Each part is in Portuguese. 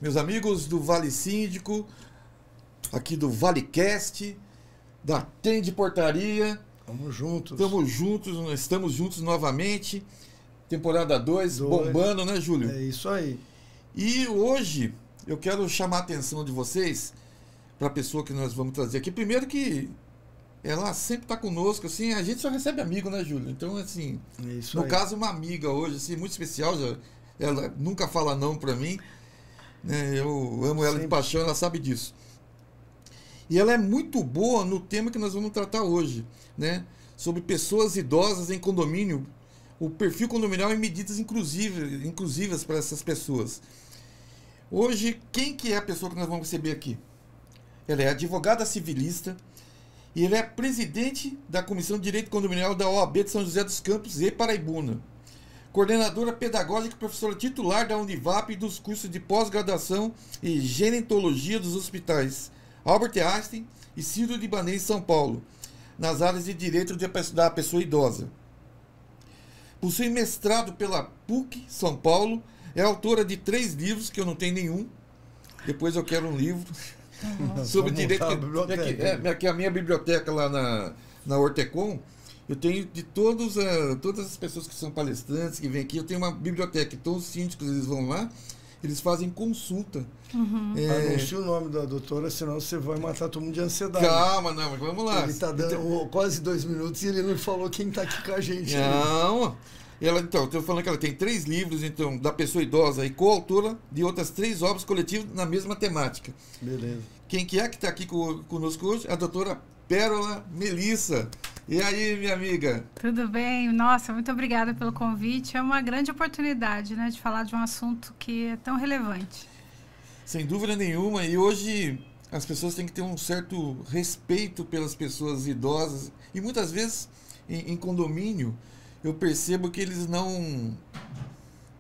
meus amigos do Vale Síndico, aqui do ValeCast, da Tende Portaria. Estamos juntos. Estamos juntos novamente. Temporada 2, bombando, né, Júlio? É isso aí. E hoje eu quero chamar a atenção de vocês para a pessoa que nós vamos trazer aqui. Primeiro que ela sempre está conosco, assim, a gente só recebe amigo, né, Júlio? Então, assim, no caso, uma amiga hoje, assim, muito especial, ela nunca fala não para mim, né? Eu amo ela de paixão, ela sabe disso. E ela é muito boa no tema que nós vamos tratar hoje, né? Sobre pessoas idosas em condomínio, o perfil condominial e medidas inclusivas para essas pessoas. Hoje, quem que é a pessoa que nós vamos receber aqui? Ela é advogada civilista e ela é presidente da Comissão de Direito Condominial da OAB de São José dos Campos e Paraibuna. Coordenadora pedagógica e professora titular da Univap e dos cursos de pós-graduação e gerontologia dos hospitais Albert Einstein e Sírio-Libanês São Paulo, nas áreas de direito da pessoa idosa. Possui mestrado pela PUC São Paulo, é autora de 3 livros, que eu não tenho nenhum. Depois eu quero um livro sobre direito. Que a minha biblioteca lá na Ortecom, eu tenho de todas as pessoas que são palestrantes, que vêm aqui, eu tenho uma biblioteca. Então os síndicos, eles vão lá, eles fazem consulta. Anuncie o nome da doutora, senão você vai matar todo mundo de ansiedade. Calma, não, mas vamos lá. Ele está dando quase 2 minutos e ele não falou quem está aqui com a gente. Não. Então, estou falando que ela tem 3 livros, então, da pessoa idosa e coautora de outras 3 obras coletivas na mesma temática. Beleza. Quem que está aqui conosco hoje? A doutora Pérola Melissa. E aí, minha amiga? Tudo bem? Nossa, muito obrigada pelo convite. É uma grande oportunidade, né, de falar de um assunto que é tão relevante. Sem dúvida nenhuma. E hoje as pessoas têm que ter um certo respeito pelas pessoas idosas. E muitas vezes, em condomínio, eu percebo que eles não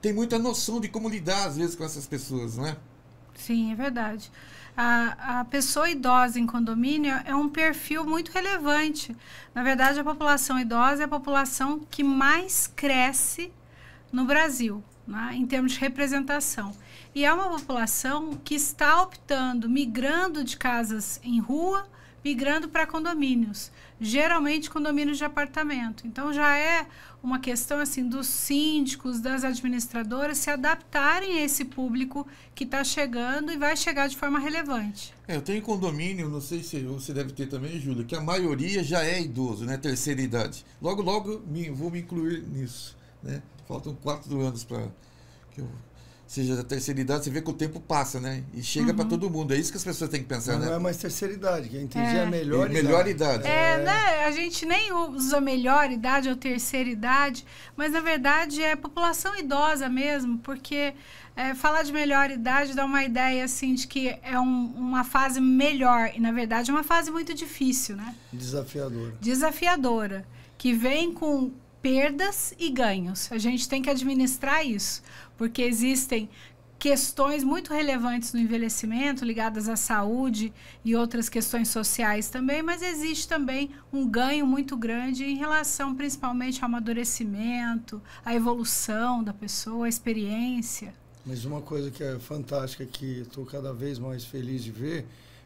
têm muita noção de como lidar, às vezes, com essas pessoas, não é? Sim, é verdade. A pessoa idosa em condomínio é um perfil muito relevante. Na verdade, a população idosa é a população que mais cresce no Brasil, né, em termos de representação. E é uma população que está optando, migrando de casas em rua, migrando para condomínios, geralmente condomínios de apartamento. Então já é uma questão assim dos síndicos, das administradoras se adaptarem a esse público que está chegando e vai chegar de forma relevante. Eu tenho condomínio, não sei se você deve ter também, Júlia, que a maioria já é idoso, né, terceira idade. Logo vou me incluir nisso, né? Faltam 4 anos para que eu seja da terceira idade. Você vê que o tempo passa, né? E chega para todo mundo. É isso que as pessoas têm que pensar, né? Não é mais terceira idade, quem entendi é a melhor idade. Né? A gente nem usa melhor idade ou terceira idade, mas na verdade é população idosa mesmo, porque falar de melhor idade dá uma ideia assim de que é uma fase melhor, e na verdade é uma fase muito difícil, né? Desafiadora, que vem com perdas e ganhos. A gente tem que administrar isso, porque existem questões muito relevantes no envelhecimento, ligadas à saúde e outras questões sociais também, mas existe também um ganho muito grande em relação principalmente ao amadurecimento, à evolução da pessoa, à experiência. Mas uma coisa que é fantástica, que estou cada vez mais feliz de ver,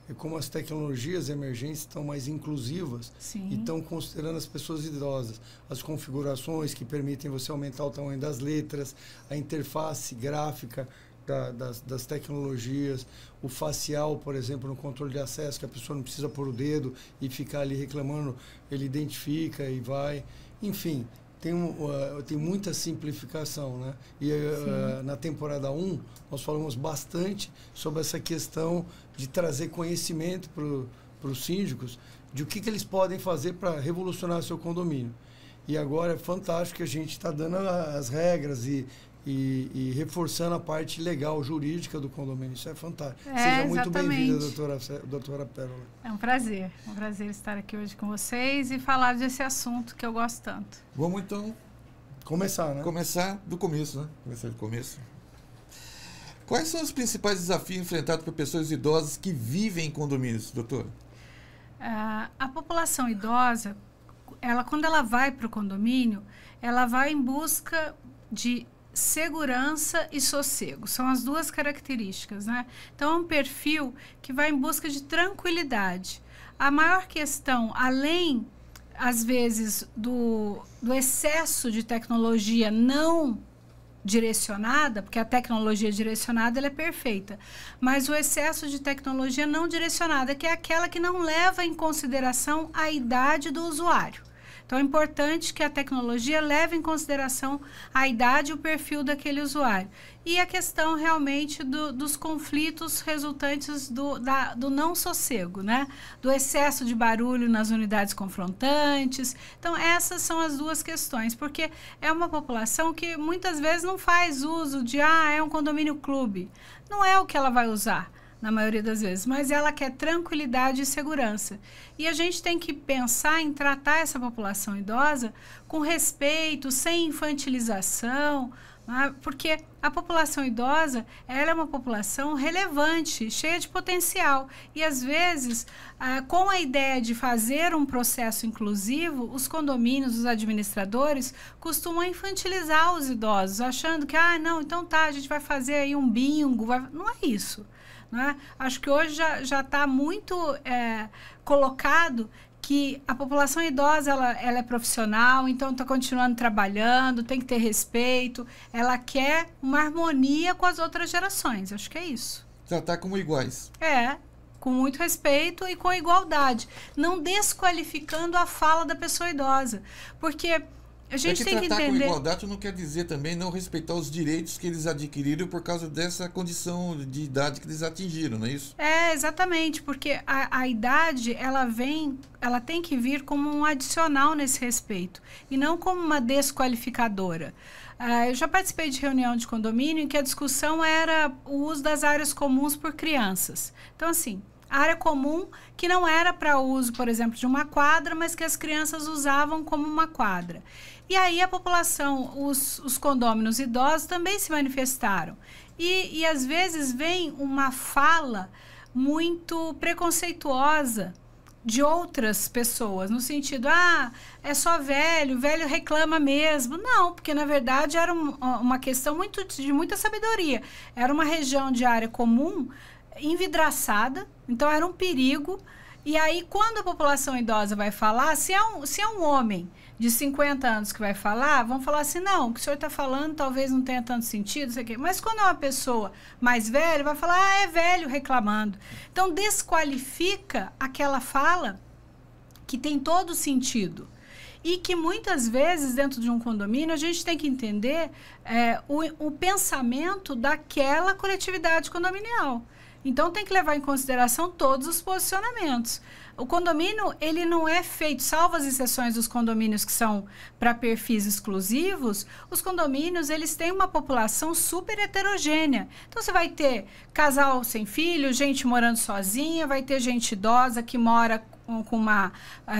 é como as tecnologias emergentes estão mais inclusivas. Sim. E estão considerando as pessoas idosas. As configurações que permitem você aumentar o tamanho das letras, a interface gráfica das tecnologias, o facial, por exemplo, no controle de acesso, que a pessoa não precisa pôr o dedo e ficar ali reclamando, ele identifica e vai. Enfim, tem muita simplificação, né? E na temporada 1, nós falamos bastante sobre essa questão de trazer conhecimento para os síndicos de o que eles podem fazer para revolucionar seu condomínio. E agora é fantástico que a gente está dando as regras e reforçando a parte legal, jurídica do condomínio. Isso é fantástico. Seja muito bem-vinda, doutora Pérola. É um prazer estar aqui hoje com vocês e falar desse assunto que eu gosto tanto. Vamos então começar, né? Começar do começo, né? Começar do começo. Quais são os principais desafios enfrentados por pessoas idosas que vivem em condomínios, doutora? A população idosa, quando ela vai para o condomínio, ela vai em busca de segurança e sossego. São as duas características, né? Então, é um perfil que vai em busca de tranquilidade. A maior questão, além, às vezes, do excesso de tecnologia não direcionada, porque a tecnologia direcionada ela é perfeita, mas o excesso de tecnologia não direcionada, que é aquela que não leva em consideração a idade do usuário. Então, é importante que a tecnologia leve em consideração a idade e o perfil daquele usuário. E a questão realmente dos conflitos resultantes do não sossego, né? Do excesso de barulho nas unidades confrontantes. Então, essas são as duas questões, porque é uma população que muitas vezes não faz uso de, é um condomínio clube. Não é o que ela vai usar, na maioria das vezes, mas ela quer tranquilidade e segurança. E a gente tem que pensar em tratar essa população idosa com respeito, sem infantilização, né? Porque a população idosa, ela é uma população relevante, cheia de potencial. E, às vezes, com a ideia de fazer um processo inclusivo, os condomínios, os administradores, costumam infantilizar os idosos, achando que, não, então tá, a gente vai fazer aí um bingo. Não é isso. Né? Acho que hoje já está muito colocado que a população idosa ela é profissional, então está continuando trabalhando, tem que ter respeito, ela quer uma harmonia com as outras gerações, acho que é isso. Tratar como iguais. Com muito respeito e com igualdade, não desqualificando a fala da pessoa idosa, porque a gente tem que tratar entender... com igualdade não quer dizer também não respeitar os direitos que eles adquiriram por causa dessa condição de idade que eles atingiram, não é isso? Exatamente, porque a idade, ela tem que vir como um adicional nesse respeito, e não como uma desqualificadora. Eu já participei de reunião de condomínio em que a discussão era o uso das áreas comuns por crianças. Então, assim, a área comum que não era para uso, por exemplo, de uma quadra, mas que as crianças usavam como uma quadra. E aí a população, os condôminos idosos também se manifestaram. E às vezes vem uma fala muito preconceituosa de outras pessoas, no sentido, é só velho reclama mesmo. Não, porque na verdade era uma questão de muita sabedoria. Era uma região de área comum envidraçada, então era um perigo. E aí, quando a população idosa vai falar, se é um homem de 50 anos que vai falar, vão falar assim, não, o que o senhor está falando talvez não tenha tanto sentido, sei o quê. Mas quando é uma pessoa mais velha, vai falar, é velho reclamando. Então, desqualifica aquela fala que tem todo sentido. E que muitas vezes, dentro de um condomínio, a gente tem que entender o pensamento daquela coletividade condominial. Então, tem que levar em consideração todos os posicionamentos. O condomínio, ele não é feito, salvo as exceções dos condomínios que são para perfis exclusivos, os condomínios, eles têm uma população super heterogênea. Então, você vai ter casal sem filho, gente morando sozinha, vai ter gente idosa que mora com uma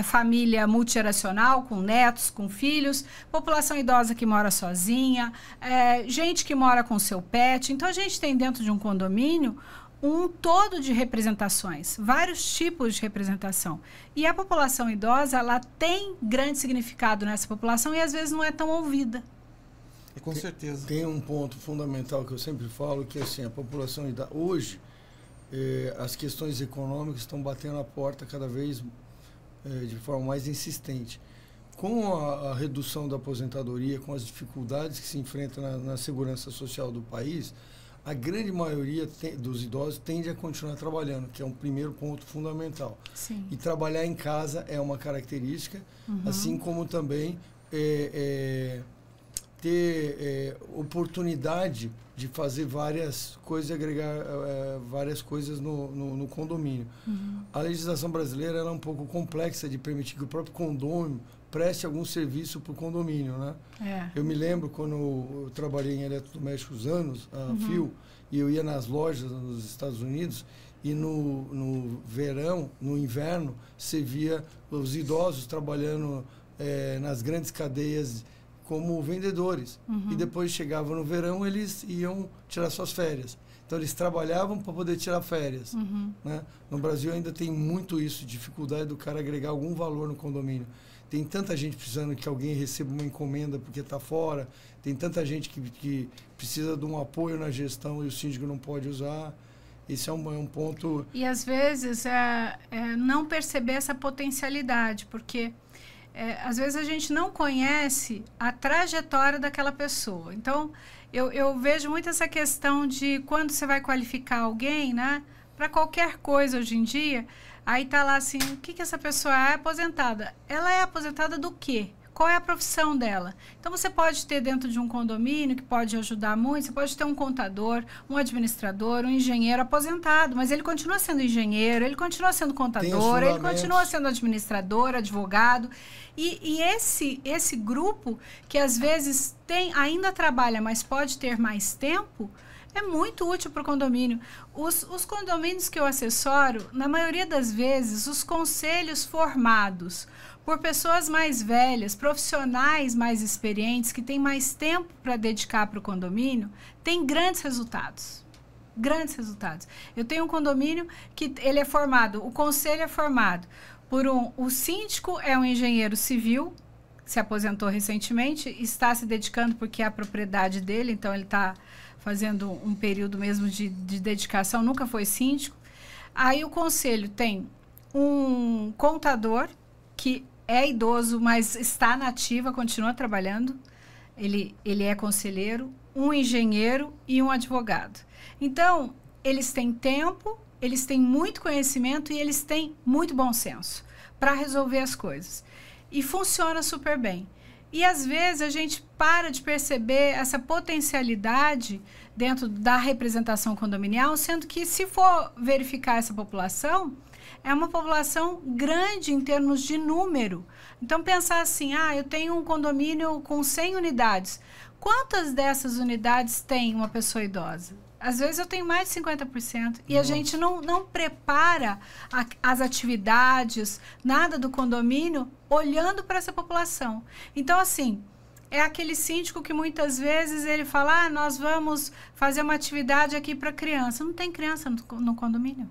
família multigeracional, com netos, com filhos, população idosa que mora sozinha, gente que mora com seu pet. Então, a gente tem dentro de um condomínio um todo de representações, vários tipos de representação. E a população idosa, ela tem grande significado nessa população e às vezes não é tão ouvida. Com certeza. Tem um ponto fundamental que eu sempre falo, que assim, a população idosa, hoje, as questões econômicas estão batendo a porta cada vez de forma mais insistente. Com a redução da aposentadoria, com as dificuldades que se enfrentam na segurança social do país, a grande maioria dos idosos tende a continuar trabalhando, que é um primeiro ponto fundamental. Sim. E trabalhar em casa é uma característica, assim como também ter oportunidade de fazer várias coisas, agregar várias coisas no condomínio. A legislação brasileira ela é um pouco complexa de permitir que o próprio condomínio preste algum serviço para o condomínio, né? Eu me lembro quando eu trabalhei em eletrodomésticos anos, a Fio, e eu ia nas lojas nos Estados Unidos e no verão, no inverno, você via os idosos trabalhando nas grandes cadeias como vendedores. E depois chegava no verão, eles iam tirar suas férias. Então, eles trabalhavam para poder tirar férias. Né? No Brasil ainda tem muito isso, dificuldade do cara agregar algum valor no condomínio. tem tanta gente precisando que alguém receba uma encomenda porque está fora, tem tanta gente que precisa de um apoio na gestão e o síndico não pode usar. Esse é um ponto... E, às vezes, não perceber essa potencialidade, porque, às vezes, a gente não conhece a trajetória daquela pessoa. Então, eu vejo muito essa questão de quando você vai qualificar alguém, né, para qualquer coisa hoje em dia, aí tá lá assim, o que essa pessoa é aposentada? Ela é aposentada do quê? Qual é a profissão dela? Então, você pode ter dentro de um condomínio, que pode ajudar muito, você pode ter um contador, um administrador, um engenheiro aposentado, mas ele continua sendo engenheiro, ele continua sendo contador, ele continua sendo administrador, advogado. E esse grupo, que às vezes ainda trabalha, mas pode ter mais tempo, é muito útil para o condomínio. Os condomínios que eu assessoro, na maioria das vezes, os conselhos formados por pessoas mais velhas, profissionais mais experientes, que têm mais tempo para dedicar para o condomínio, têm grandes resultados. Grandes resultados. Eu tenho um condomínio que ele é formado, o conselho é formado por o síndico é um engenheiro civil, se aposentou recentemente, está se dedicando porque é a propriedade dele, então ele está fazendo um período mesmo de dedicação, nunca foi síndico. Aí o conselho tem um contador que é idoso, mas está na ativa, continua trabalhando. Ele é conselheiro, um engenheiro e um advogado. Então, eles têm tempo, eles têm muito conhecimento e eles têm muito bom senso para resolver as coisas. E funciona super bem. E, às vezes, a gente para de perceber essa potencialidade dentro da representação condominial, sendo que, se for verificar essa população, é uma população grande em termos de número. Então, pensar assim, eu tenho um condomínio com 100 unidades. Quantas dessas unidades tem uma pessoa idosa? Às vezes eu tenho mais de 50%. E a gente não prepara as atividades, nada do condomínio, olhando para essa população. Então, assim, é aquele síndico que muitas vezes ele fala, nós vamos fazer uma atividade aqui para criança. Não tem criança no condomínio.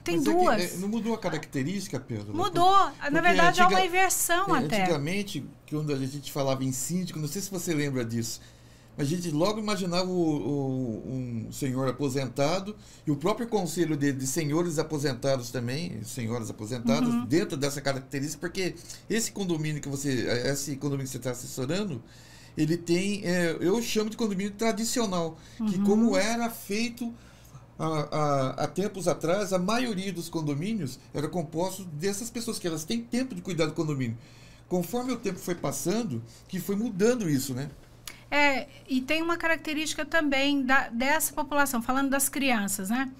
Tem mas duas. Não mudou a característica, Pedro? Mudou. Na verdade, há uma inversão até. Antigamente, quando a gente falava em síndico, não sei se você lembra disso, a gente logo imaginava um senhor aposentado e o próprio conselho de senhores aposentados também, senhoras aposentadas, dentro dessa característica, porque esse condomínio que você está assessorando, ele tem, eu chamo de condomínio tradicional, que como era feito há tempos atrás, a maioria dos condomínios era composto dessas pessoas que elas têm tempo de cuidar do condomínio. Conforme o tempo foi passando, que foi mudando isso, né? E tem uma característica também dessa população, falando das crianças, né?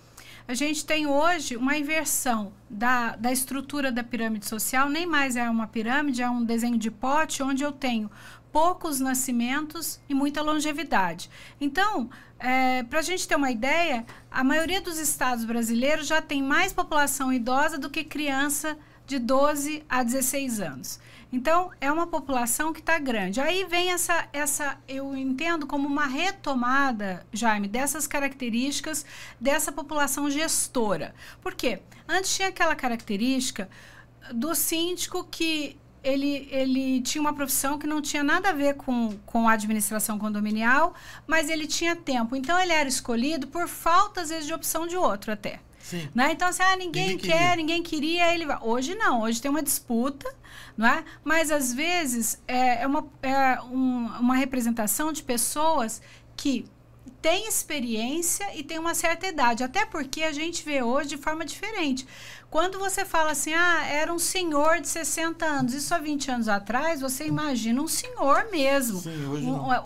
A gente tem hoje uma inversão da estrutura da pirâmide social, nem mais é uma pirâmide, é um desenho de pote, onde eu tenho poucos nascimentos e muita longevidade. Então, para a gente ter uma ideia, a maioria dos estados brasileiros já tem mais população idosa do que criança de 12 a 16 anos. Então, é uma população que está grande. Aí vem eu entendo como uma retomada, Jaime, dessas características dessa população gestora. Por quê? Antes tinha aquela característica do síndico que ele tinha uma profissão que não tinha nada a ver com a administração condominial, mas ele tinha tempo. Então, ele era escolhido por falta, às vezes, de opção de outro até. Sim. Né? Então, assim, ninguém quer, ninguém queria, ele vai. Hoje não, hoje tem uma disputa, não é? Mas às vezes é uma representação de pessoas que têm experiência e têm uma certa idade, até porque a gente vê hoje de forma diferente. Quando você fala assim, era um senhor de 60 anos, isso há 20 anos atrás, você imagina um senhor mesmo. Sim,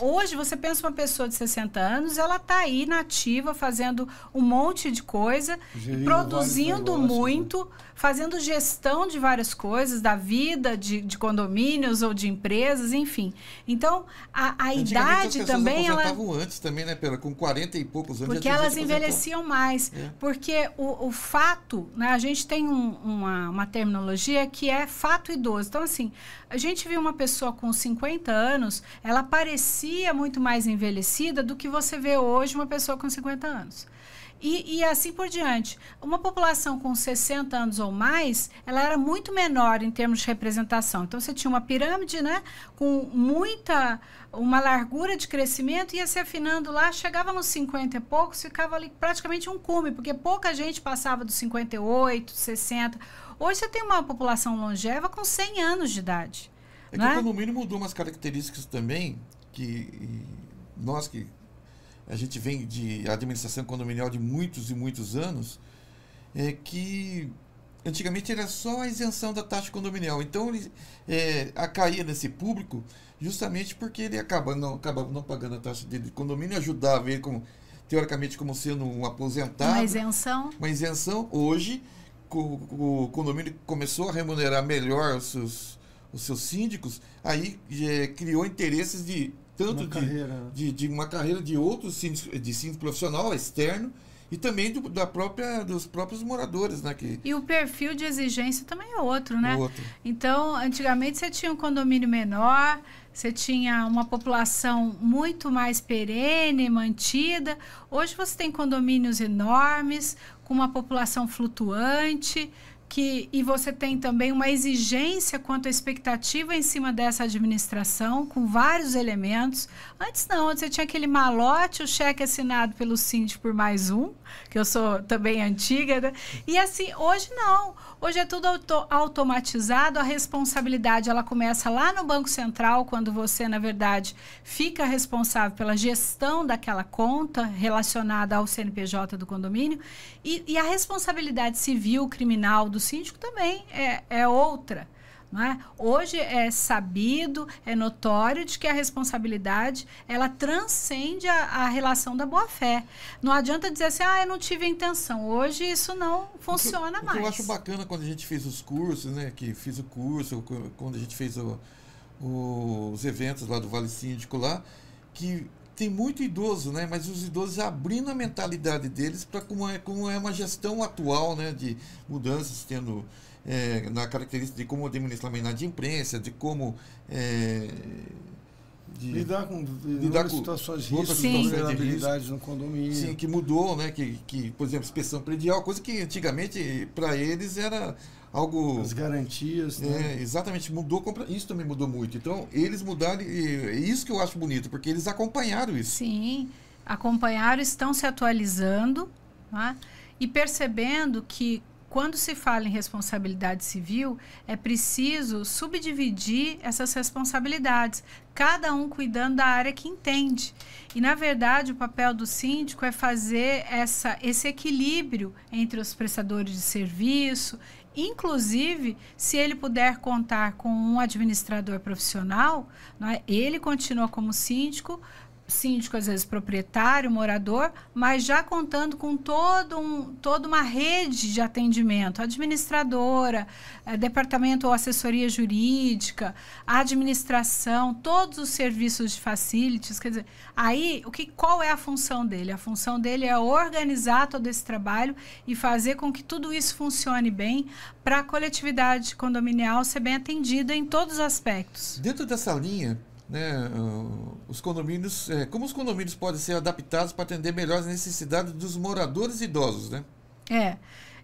hoje você pensa uma pessoa de 60 anos, ela está aí na ativa, fazendo um monte de coisa, produzindo muito, né? Fazendo gestão de várias coisas, da vida, de condomínios ou de empresas, enfim. Então, a idade também... Elas aposentavam antes também, né, Pela? Com 40 e poucos anos. Porque elas envelheciam mais. Porque o fato, né, a gente tem uma terminologia que é fato idoso. Então, assim, a gente viu uma pessoa com 50 anos, ela parecia muito mais envelhecida do que você vê hoje uma pessoa com 50 anos. E assim por diante. Uma população com 60 anos ou mais, ela era muito menor em termos de representação. Então, você tinha uma pirâmide, né, com uma largura de crescimento, ia se afinando lá, chegava nos 50 e poucos, ficava ali praticamente um cume, porque pouca gente passava dos 58, 60. Hoje você tem uma população longeva com 100 anos de idade. É que o condomínio mudou umas características também, que nós que a gente vem de administração condominial de muitos e muitos anos, é que antigamente era só a isenção da taxa condominial. Então, ele caía nesse público justamente porque ele acabava não pagando a taxa de condomínio, ajudava ele, teoricamente, como sendo um aposentado. Uma isenção. Uma isenção. Hoje, o condomínio começou a remunerar melhor os seus síndicos, aí criou interesses de uma carreira de outros síndicos, de síndico profissional externo, e também dos próprios moradores, né? E o perfil de exigência também é outro, né? Outro. Então, antigamente você tinha um condomínio menor, você tinha uma população muito mais perene, mantida. Hoje você tem condomínios enormes, com uma população flutuante, e você tem também uma exigência quanto à expectativa em cima dessa administração, com vários elementos. Antes não, antes você tinha aquele malote, o cheque assinado pelo síndico por mais um, que eu sou também antiga, né? E assim, hoje não. Hoje é tudo automatizado, a responsabilidade ela começa lá no Banco Central, quando você, na verdade, fica responsável pela gestão daquela conta relacionada ao CNPJ do condomínio, e a responsabilidade civil, criminal do síndico também é outra. Não é? Hoje é sabido, é notório de que a responsabilidade ela transcende a relação da boa-fé. Não adianta dizer assim, eu não tive a intenção. Hoje isso não funciona mais. O que eu acho bacana quando a gente fez os cursos, né? Que fiz o curso, quando a gente fez os eventos lá do Vale Síndico lá, que tem muito idoso, né? Mas os idosos abrindo a mentalidade deles para como é uma gestão atual, né? De mudanças, tendo na característica de como administrar a inadimplência, de como lidar com situações de risco, vulnerabilidades no condomínio. Sim, que mudou, né? Que, por exemplo, inspeção predial, coisa que antigamente para eles era algo... As garantias, né? Exatamente, mudou, isso também mudou muito. Então, eles mudaram, e isso que eu acho bonito, porque eles acompanharam isso. Sim, acompanharam, estão se atualizando, né? E percebendo que quando se fala em responsabilidade civil, é preciso subdividir essas responsabilidades, cada um cuidando da área que entende. E, na verdade, o papel do síndico é fazer esse equilíbrio entre os prestadores de serviço, inclusive, se ele puder contar com um administrador profissional, né, ele continua como síndico, às vezes proprietário, morador, mas já contando com toda uma rede de atendimento, administradora, departamento ou assessoria jurídica, administração, todos os serviços de facilities, quer dizer, aí qual é a função dele? A função dele é organizar todo esse trabalho e fazer com que tudo isso funcione bem para a coletividade condominial ser bem atendida em todos os aspectos. Dentro dessa linha, né, como os condomínios podem ser adaptados para atender melhor as necessidades dos moradores idosos, né?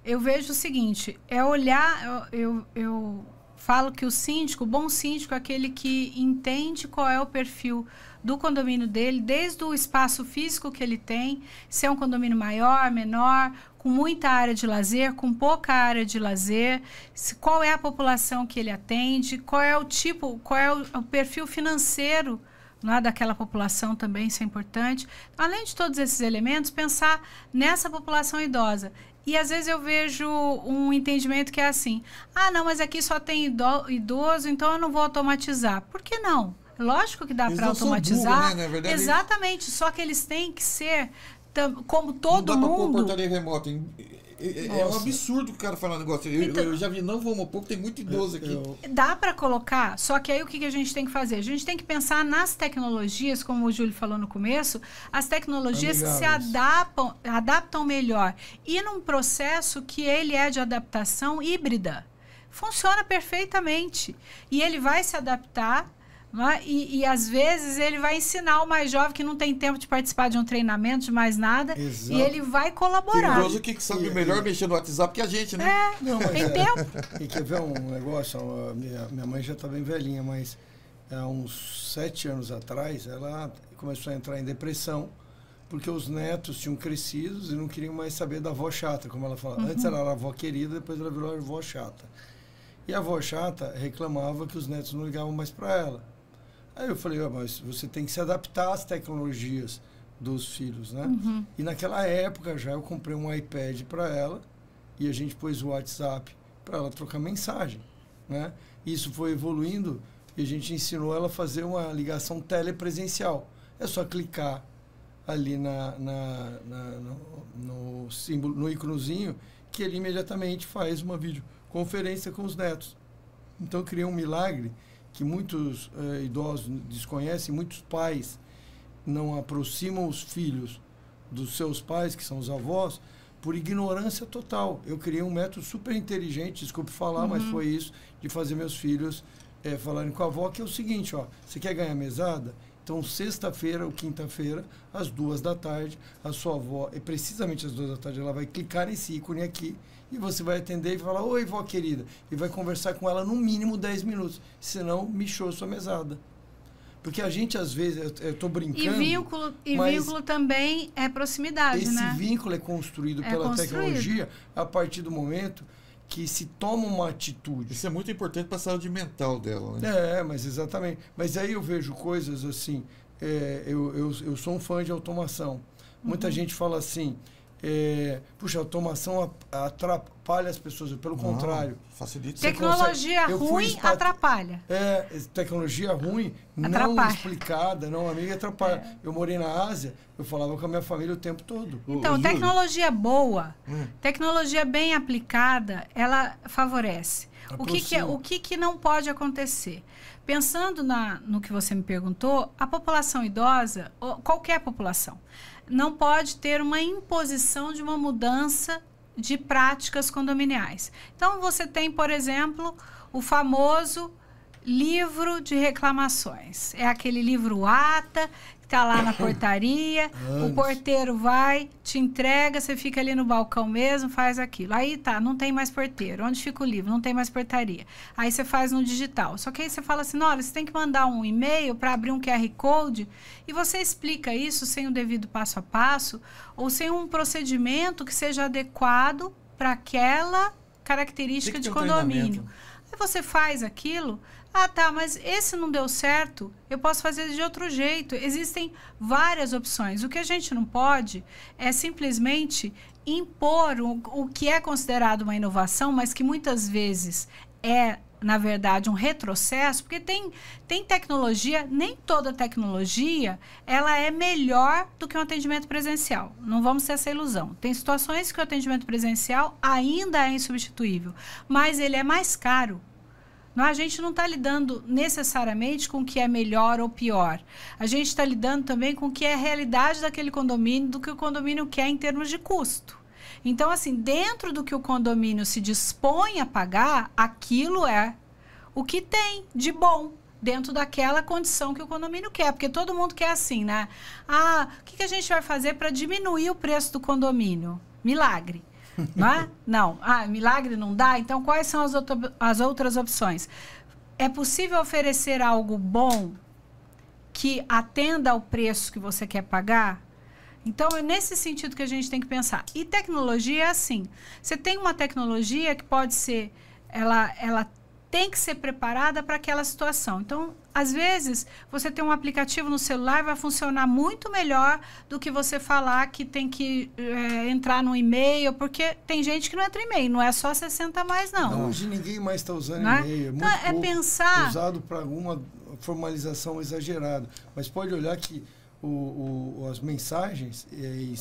Eu vejo o seguinte, olhar, eu falo que o bom síndico é aquele que entende qual é o perfil do condomínio dele, desde o espaço físico que ele tem, se é um condomínio maior, menor, com muita área de lazer, com pouca área de lazer, qual é a população que ele atende, qual é o perfil financeiro lá daquela população também, isso é importante. Além de todos esses elementos, pensar nessa população idosa. E às vezes eu vejo um entendimento que é assim, não, mas aqui só tem idoso, então eu não vou automatizar. Por que não? Lógico que dá para automatizar. Burro, né? Na verdade, exatamente, só que eles têm que ser como todo mundo. Não dá para pôr portaria remota. É um absurdo o cara falar um negócio. Eu já vi, não vamos pouco, tem muito idoso aqui. Dá para colocar, só que aí o que a gente tem que fazer? A gente tem que pensar nas tecnologias, como o Júlio falou no começo, as tecnologias que se adaptam melhor. E num processo que ele é de adaptação híbrida. Funciona perfeitamente. E ele vai se adaptar Não é? E às vezes ele vai ensinar o mais jovem que não tem tempo de participar de um treinamento, de mais nada. Exato. E ele vai colaborar. Tem que sabe melhor mexer no WhatsApp que a gente, né? Não, mas tem tempo. E quer ver um negócio? Minha mãe já está bem velhinha, mas há uns 7 anos atrás ela começou a entrar em depressão porque os netos tinham crescido e não queriam mais saber da avó chata, como ela fala. Antes ela era a avó querida, depois ela virou a avó chata. E a avó chata reclamava que os netos não ligavam mais para ela. Aí eu falei, mas você tem que se adaptar às tecnologias dos filhos, né? E naquela época já eu comprei um iPad para ela e a gente pôs o WhatsApp para ela trocar mensagem, né? Isso foi evoluindo e a gente ensinou ela a fazer uma ligação telepresencial. É só clicar ali no símbolo, no íconozinho, que ele imediatamente faz uma videoconferência com os netos. Então eu criei um milagre que muitos idosos desconhecem, muitos pais não aproximam os filhos dos seus pais, que são os avós, por ignorância total. Eu criei um método super inteligente, desculpe falar, mas foi isso, de fazer meus filhos falarem com a avó, que é o seguinte, ó, você quer ganhar mesada? Então, sexta-feira ou quinta-feira, às 14h, a sua avó, precisamente às 14h, ela vai clicar nesse ícone aqui, e você vai atender e falar, oi, vó querida, e vai conversar com ela no mínimo 10 minutos, senão michou sua mesada. Porque a gente, às vezes, eu estou brincando... vínculo também é proximidade, né? Esse vínculo é construído pela tecnologia a partir do momento que se toma uma atitude. Isso é muito importante para a saúde mental dela, né? Mas exatamente. Mas aí eu vejo coisas assim, eu sou um fã de automação. Muita gente fala assim, puxa, a automação atrapalha as pessoas. Pelo contrário. Facilita. Tecnologia ruim atrapalha. Tecnologia ruim, atrapalha. Não explicada, não amiga, atrapalha. Eu morei na Ásia, eu falava com a minha família o tempo todo. Então, tecnologia boa, tecnologia bem aplicada, ela favorece. O que não pode acontecer? Pensando no que você me perguntou, a população idosa, qualquer população, não pode ter uma imposição de uma mudança de práticas condominiais. Então, você tem, por exemplo, o famoso livro de reclamações. É aquele livro ATA, que está lá na portaria, o porteiro vai, te entrega, você fica ali no balcão mesmo, faz aquilo. Aí tá, não tem mais porteiro. Onde fica o livro? Não tem mais portaria. Aí você faz no digital. Só que aí você fala assim, olha, você tem que mandar um e-mail para abrir um QR Code e você explica isso sem o devido passo a passo ou sem um procedimento que seja adequado para aquela característica de condomínio. Aí você faz aquilo... Ah, tá, mas esse não deu certo, eu posso fazer de outro jeito. Existem várias opções. O que a gente não pode é simplesmente impor o que é considerado uma inovação, mas que muitas vezes é, na verdade, um retrocesso, porque tem tecnologia, nem toda tecnologia, ela é melhor do que um atendimento presencial. Não vamos ter essa ilusão. Tem situações que o atendimento presencial ainda é insubstituível, mas ele é mais caro. A gente não está lidando necessariamente com o que é melhor ou pior. A gente está lidando também com o que é a realidade daquele condomínio, do que o condomínio quer em termos de custo. Então, assim, dentro do que o condomínio se dispõe a pagar, aquilo é o que tem de bom dentro daquela condição que o condomínio quer. Porque todo mundo quer assim, né? Ah, o que a gente vai fazer para diminuir o preço do condomínio? Milagre. Não é? Não. Ah, milagre não dá? Então, quais são as outras opções? É possível oferecer algo bom que atenda ao preço que você quer pagar? Então, é nesse sentido que a gente tem que pensar. E tecnologia é assim. Você tem uma tecnologia que pode ser... Ela tem que ser preparada para aquela situação. Então, às vezes, você tem um aplicativo no celular e vai funcionar muito melhor do que você falar que tem que entrar no e-mail, porque tem gente que não entra em e-mail, não é só 60 mais, não. Hoje ninguém mais está usando Então, e-mail, é muito pouco pensar... usado para alguma formalização exagerada. Mas pode olhar que as mensagens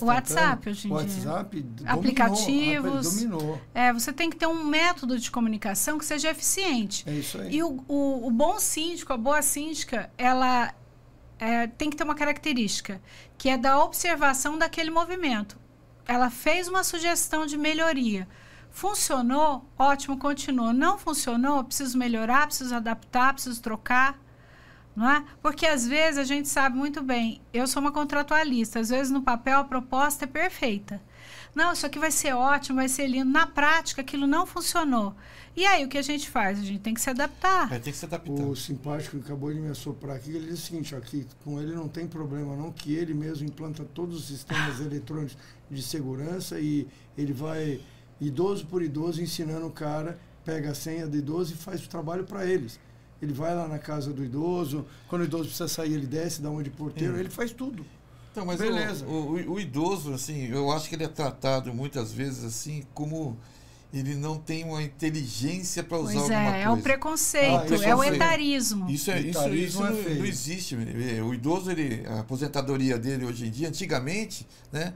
o WhatsApp hoje em dia. O WhatsApp aplicativos dominou. Você tem que ter um método de comunicação que seja eficiente. É isso aí. E o bom síndico, a boa síndica, ela tem que ter uma característica, que é da observação daquele movimento. Ela fez uma sugestão de melhoria. Funcionou? Ótimo, continua. Não funcionou? Preciso melhorar, preciso adaptar, preciso trocar. Não é? Porque às vezes a gente sabe muito bem, eu sou uma contratualista, às vezes no papel a proposta é perfeita. Não, isso aqui vai ser ótimo, vai ser lindo. Na prática, aquilo não funcionou. E aí, o que a gente faz? A gente tem que se adaptar. Tem que se adaptar. O simpático que acabou de me assoprar aqui, ele diz o seguinte, aqui, com ele não tem problema não, que ele mesmo implanta todos os sistemas eletrônicos de segurança e ele vai, idoso por idoso, ensinando o cara, pega a senha do idoso e faz o trabalho para eles. Ele vai lá na casa do idoso, quando o idoso precisa sair, ele desce, dá uma de porteiro, ele faz tudo. Então, mas beleza. O idoso, assim, eu acho que ele é tratado muitas vezes assim como ele não tem uma inteligência para usar alguma coisa. É o preconceito, é o etarismo. Isso não existe. O idoso, a aposentadoria dele hoje em dia, antigamente, né?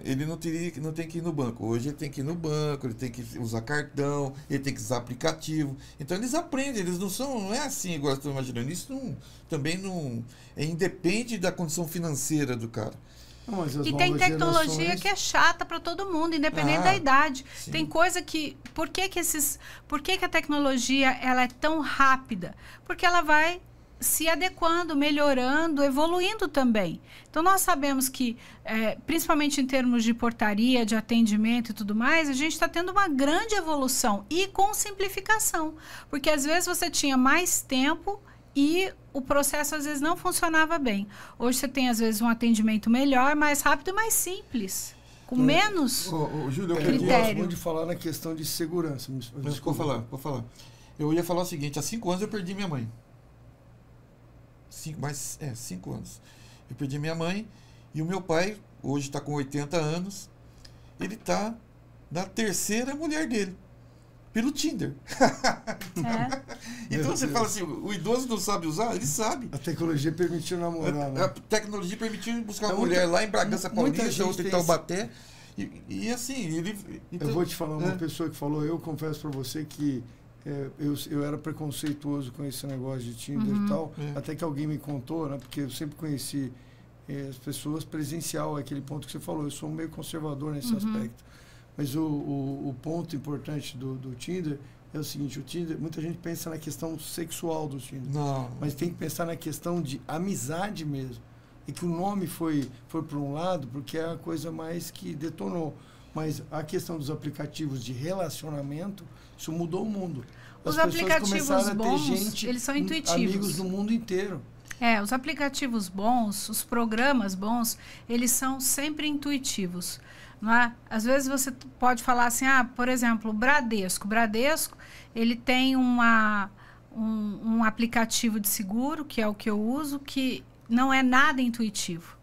Ele não tem que ir no banco. Hoje ele tem que ir no banco, ele tem que usar cartão, ele tem que usar aplicativo. Então eles aprendem, eles não é assim igual eu estou imaginando. Isso também não independe da condição financeira do cara. Não, e tem tecnologia que é chata para todo mundo, independente da idade. Sim. Tem coisa que... Por que a tecnologia ela é tão rápida? Porque ela vai se adequando, melhorando, evoluindo também. Então, nós sabemos que, principalmente em termos de portaria, de atendimento e tudo mais, a gente está tendo uma grande evolução e com simplificação. Porque, às vezes, você tinha mais tempo e o processo, às vezes, não funcionava bem. Hoje, você tem, às vezes, um atendimento melhor, mais rápido e mais simples. Com menos Júlio, critério. Eu gosto muito de falar na questão de segurança. Mas vou falar. Eu ia falar o seguinte, há 5 anos eu perdi minha mãe. 5 anos. Eu perdi minha mãe e o meu pai, hoje está com 80 anos, ele está na 3ª mulher dele, pelo Tinder. Então você fala assim, o idoso não sabe usar? Ele sabe. A tecnologia permitiu namorar, né? A tecnologia permitiu buscar uma mulher lá em Bragança Paulista, outra em Taubaté. E assim, ele... Então, eu vou te falar, uma pessoa que falou, eu confesso para você que eu era preconceituoso com esse negócio de Tinder e tal, até que alguém me contou, né? Porque eu sempre conheci as pessoas presencial, aquele ponto que você falou, eu sou meio conservador nesse aspecto. Mas o ponto importante do Tinder é o seguinte, o Tinder, muita gente pensa na questão sexual do Tinder, mas tem que pensar na questão de amizade mesmo. E que o nome foi para um lado, porque é a coisa mais que detonou. Mas a questão dos aplicativos de relacionamento, isso mudou o mundo. Os aplicativos bons, eles são intuitivos. Amigos do mundo inteiro. Os aplicativos bons, os programas bons, eles são sempre intuitivos. Não é? Às vezes você pode falar assim, por exemplo, o Bradesco. Bradesco, ele tem um aplicativo de seguro, que é o que eu uso, que não é nada intuitivo.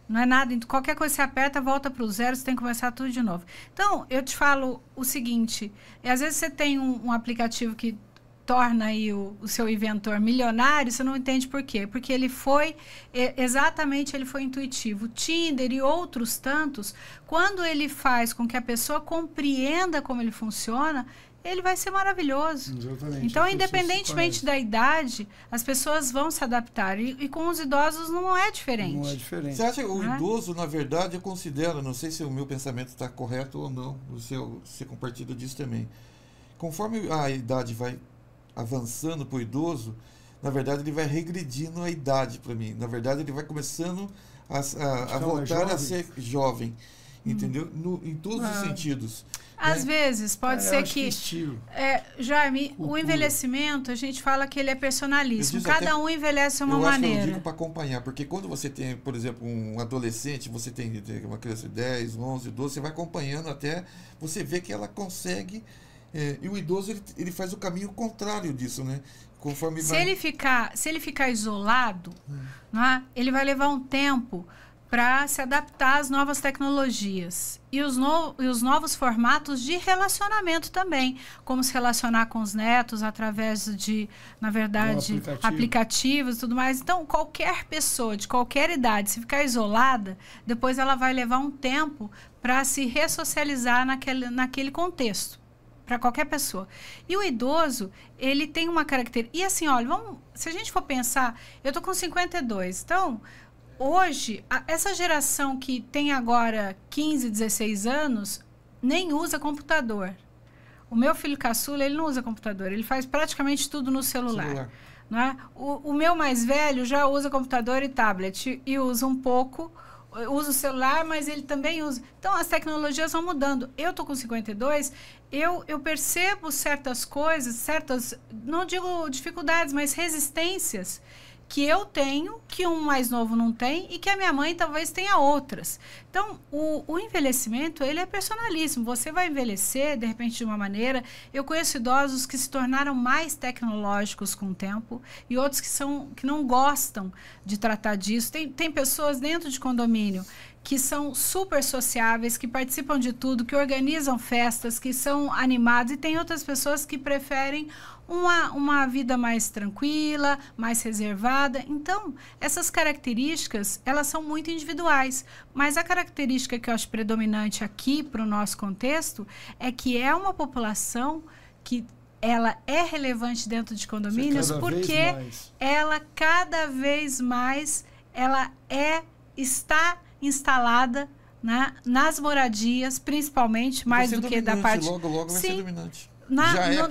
Não é nada, qualquer coisa que você aperta, volta para o zero, você tem que começar tudo de novo. Então, eu te falo o seguinte, às vezes você tem um aplicativo que torna aí o seu inventor milionário, você não entende por quê. Porque ele foi intuitivo. O Tinder e outros tantos, quando ele faz com que a pessoa compreenda como ele funciona, ele vai ser maravilhoso. Exatamente. Então, independentemente da idade, as pessoas vão se adaptar. E com os idosos não é diferente. Não é diferente. Você acha que o idoso, na verdade, eu considero, não sei se o meu pensamento está correto ou não, você compartilha disso também. Conforme a idade vai avançando para o idoso, na verdade, ele vai regredindo a idade para mim. Na verdade, ele vai começando a voltar a ser jovem. Entendeu? Em todos os sentidos. Às vezes, pode ser que Jaime, o envelhecimento, a gente fala que ele é personalíssimo. Cada um envelhece de uma maneira. Eu digo para acompanhar, porque quando você tem, por exemplo, um adolescente, você tem uma criança de 10, 11, 12, você vai acompanhando até você ver que ela consegue... e o idoso, ele faz o caminho contrário disso, né? Conforme ele ficar isolado, né, ele vai levar um tempo para se adaptar às novas tecnologias e os novos formatos de relacionamento também, como se relacionar com os netos através de, na verdade, aplicativos e tudo mais. Então, qualquer pessoa de qualquer idade, se ficar isolada, depois ela vai levar um tempo para se ressocializar naquele contexto, para qualquer pessoa. E o idoso, ele tem uma característica... E assim, olha, se a gente for pensar, eu tô com 52, então... Hoje, essa geração que tem agora 15, 16 anos, nem usa computador. O meu filho caçula, ele não usa computador, ele faz praticamente tudo no celular. não é? O meu mais velho já usa computador e tablet e usa um pouco, usa o celular, mas ele também usa. Então, as tecnologias vão mudando. Eu estou com 52, eu percebo certas coisas, não digo dificuldades, mas resistências que eu tenho, que um mais novo não tem e que a minha mãe talvez tenha outras. Então, o envelhecimento, ele é personalíssimo. Você vai envelhecer, de repente, de uma maneira. Eu conheço idosos que se tornaram mais tecnológicos com o tempo e outros que não gostam de tratar disso. Tem pessoas dentro de condomínio que são super sociáveis, que participam de tudo, que organizam festas, que são animados, e tem outras pessoas que preferem uma vida mais tranquila, mais reservada. Então, essas características, elas são muito individuais, mas a característica que eu acho predominante aqui para o nosso contexto é que é uma população que ela é relevante dentro de condomínios porque ela cada vez mais está instalada, né, nas moradias, principalmente, mais do que da parte... Logo vai ser dominante.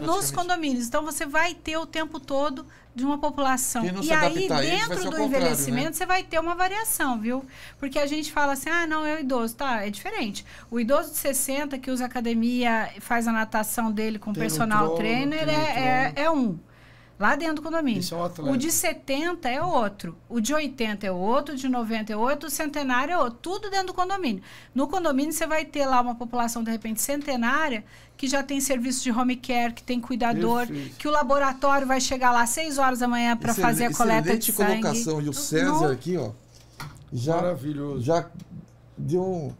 Nos condomínios. Então, você vai ter o tempo todo de uma população. E aí, dentro do envelhecimento, né, você vai ter uma variação, viu? Porque a gente fala assim, não, é o idoso. Tá, é diferente. O idoso de 60, que usa academia, faz a natação dele com personal trainer, é um. Lá dentro do condomínio. Isso é um atleta. O de 70 é outro. O de 80 é outro. O de 90 é outro. O centenário é outro. Tudo dentro do condomínio. No condomínio, você vai ter lá uma população, de repente, centenária, que já tem serviço de home care, que tem cuidador, que o laboratório vai chegar lá às 6 horas da manhã para fazer a coleta de sangue. Colocação. E o César aqui, ó, maravilhoso. Já deu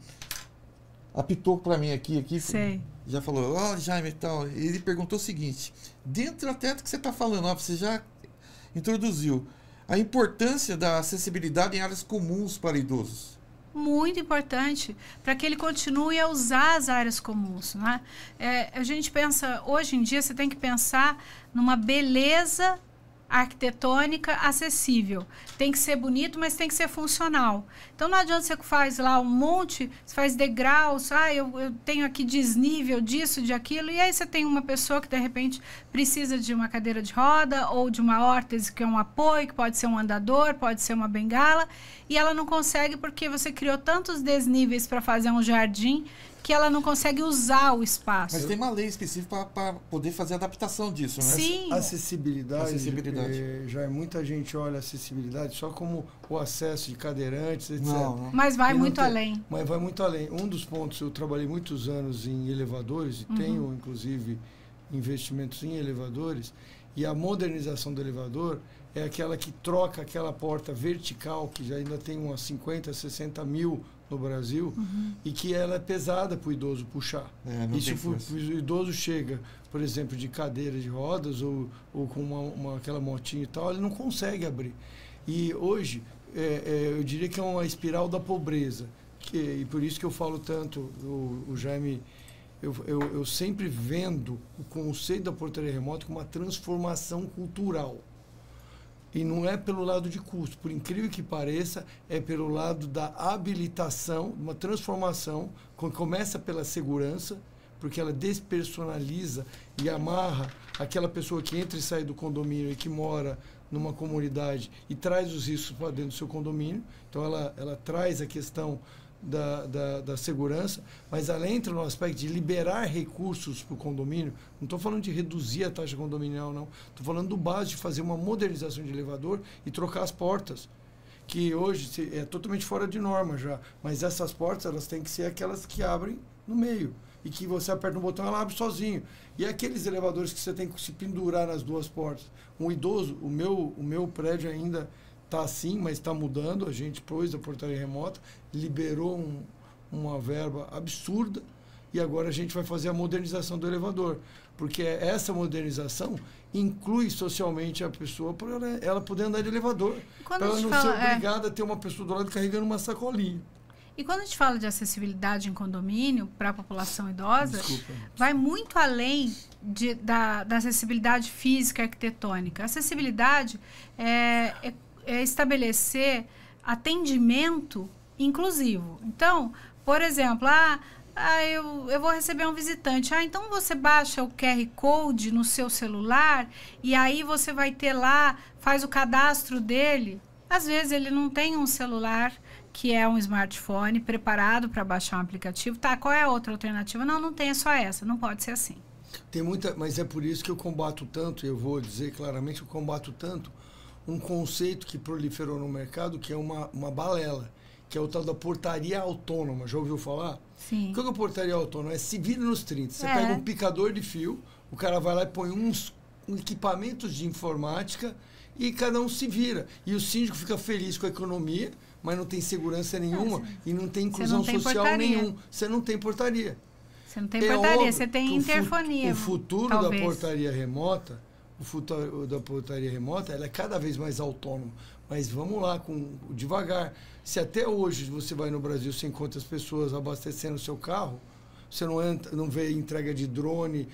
apitou para mim aqui. Sei. Já falou, Jaime e tal. Ele perguntou o seguinte, dentro até do que você está falando, você já introduziu a importância da acessibilidade em áreas comuns para idosos. Muito importante, para que ele continue a usar as áreas comuns, né? A gente pensa, hoje em dia, você tem que pensar numa beleza arquitetônica acessível. Tem que ser bonito, mas tem que ser funcional. Então, não adianta você faz lá um monte, você faz degraus, eu tenho aqui desnível disso, de aquilo, e aí você tem uma pessoa que, de repente, precisa de uma cadeira de roda ou de uma órtese, que é um apoio, que pode ser um andador, pode ser uma bengala, e ela não consegue porque você criou tantos desníveis para fazer um jardim que ela não consegue usar o espaço. Mas tem uma lei específica para poder fazer a adaptação disso, né? Sim. Acessibilidade. Já muita gente olha a acessibilidade só como o acesso de cadeirantes, etc. Não. Mas vai muito além. Mas vai muito além. Um dos pontos, eu trabalhei muitos anos em elevadores, e tenho, inclusive, investimentos em elevadores, e a modernização do elevador é aquela que troca aquela porta vertical, que já ainda tem umas 50, 60 mil no Brasil, e que ela é pesada para o idoso puxar. E se o idoso chega, por exemplo, de cadeira de rodas ou com aquela motinha e tal, ele não consegue abrir. E hoje, eu diria que é uma espiral da pobreza. E por isso que eu falo tanto, o Jaime, eu sempre vendo o conceito da portaria remota como uma transformação cultural. E não é pelo lado de custo, por incrível que pareça, é pelo lado da habilitação, uma transformação, que começa pela segurança, porque ela despersonaliza e amarra aquela pessoa que entra e sai do condomínio e que mora numa comunidade e traz os riscos para dentro do seu condomínio. Então, ela traz a questão da segurança, mas ela entra no aspecto de liberar recursos para o condomínio. Não estou falando de reduzir a taxa condominial, não. Estou falando do básico de fazer uma modernização de elevador e trocar as portas, que hoje é totalmente fora de norma já. Mas essas portas, elas têm que ser aquelas que abrem no meio e que você aperta um botão e ela abre sozinho. E aqueles elevadores que você tem que se pendurar nas duas portas. Um idoso, o meu prédio ainda está assim, mas está mudando. A gente pôs a portaria remota, liberou uma verba absurda e agora a gente vai fazer a modernização do elevador. Porque essa modernização inclui socialmente a pessoa para ela poder andar de elevador. Para ela não ser obrigada a ter uma pessoa do lado carregando uma sacolinha. E quando a gente fala de acessibilidade em condomínio para a população idosa, vai muito além da acessibilidade física arquitetônica. A acessibilidade é estabelecer atendimento inclusivo. Então, por exemplo, eu vou receber um visitante. Então você baixa o QR Code no seu celular e aí você vai ter lá, faz o cadastro dele. Às vezes ele não tem um celular que é um smartphone preparado para baixar um aplicativo. Tá, qual é a outra alternativa? Não tem, é só essa. Não pode ser assim. Tem muita, mas é por isso que eu combato tanto, eu vou dizer claramente, eu combato tanto um conceito que proliferou no mercado, que é uma balela, que é o tal da portaria autônoma. Já ouviu falar? Sim. O que é a portaria autônoma? É se vira nos 30. Você pega um picador de fio, o cara vai lá e põe uns equipamentos de informática e cada um se vira. E o síndico fica feliz com a economia, mas não tem segurança nenhuma e não tem inclusão social nenhuma. Você não tem portaria. Você não tem portaria, você tem interfonia. O futuro da portaria remota, ela é cada vez mais autônoma. Mas vamos lá, devagar. Se até hoje você vai no Brasil, você encontra as pessoas abastecendo o seu carro, você não vê entrega de drone,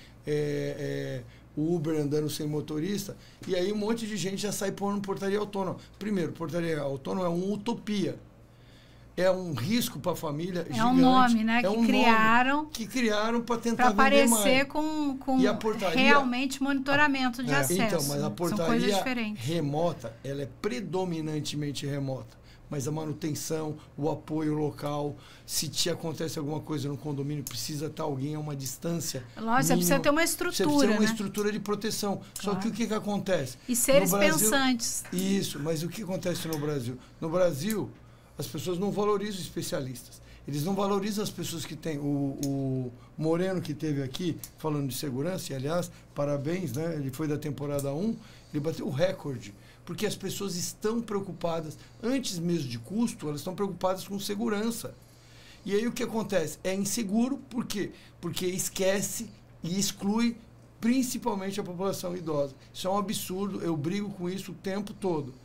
Uber andando sem motorista, e aí um monte de gente já sai pondo portaria autônoma. Primeiro, portaria autônoma é uma utopia. É um risco para a família gigante. É um nome, né? Que criaram para tentar vender mais. Para aparecer com e a portaria, realmente monitoramento de acesso. Então, mas a portaria remota, ela é predominantemente remota. Mas a manutenção, o apoio local, se te acontece alguma coisa no condomínio, precisa estar alguém a uma distância. Lógico, você precisa ter uma estrutura. Você precisa ter uma estrutura de proteção. Claro. Só que o que acontece? E seres pensantes. Isso, mas o que acontece no Brasil? No Brasil, as pessoas não valorizam especialistas. Eles não valorizam as pessoas que têm. O Moreno, que esteve aqui falando de segurança, e aliás, parabéns, né? Ele foi da temporada 1, ele bateu o recorde. Porque as pessoas estão preocupadas, antes mesmo de custo, elas estão preocupadas com segurança. E aí o que acontece? É inseguro, por quê? Porque esquece e exclui principalmente a população idosa. Isso é um absurdo, eu brigo com isso o tempo todo.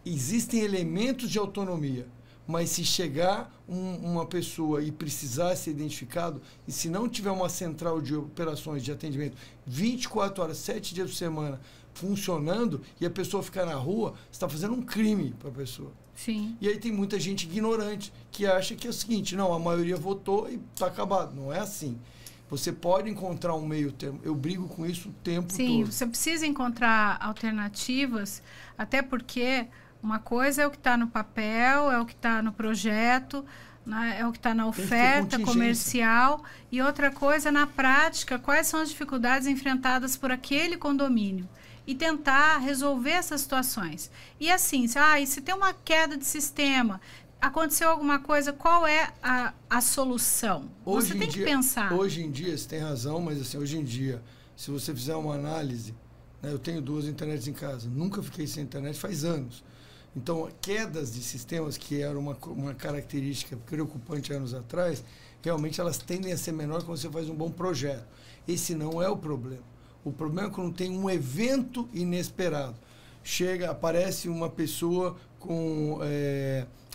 Existem elementos de autonomia, mas se chegar uma pessoa e precisar ser identificado, e se não tiver uma central de operações de atendimento 24 horas, 7 dias por semana, funcionando, e a pessoa ficar na rua, você está fazendo um crime para a pessoa. Sim. E aí tem muita gente ignorante que acha que é o seguinte, não, a maioria votou e está acabado. Não é assim. Você pode encontrar um meio termo. Eu brigo com isso o tempo todo. Sim, você precisa encontrar alternativas, até porque uma coisa é o que está no papel, é o que está no projeto, né, é o que está na oferta comercial, e outra coisa, na prática, quais são as dificuldades enfrentadas por aquele condomínio. E tentar resolver essas situações. E assim, se tem uma queda de sistema, aconteceu alguma coisa, qual é a solução? Você tem que pensar. Hoje em dia, você tem razão, mas assim, hoje em dia, se você fizer uma análise, né, eu tenho 2 internets em casa, nunca fiquei sem internet faz anos. Então, quedas de sistemas, que era uma característica preocupante anos atrás, realmente elas tendem a ser menores quando você faz um bom projeto. Esse não é o problema. O problema é quando tem um evento inesperado. Aparece uma pessoa com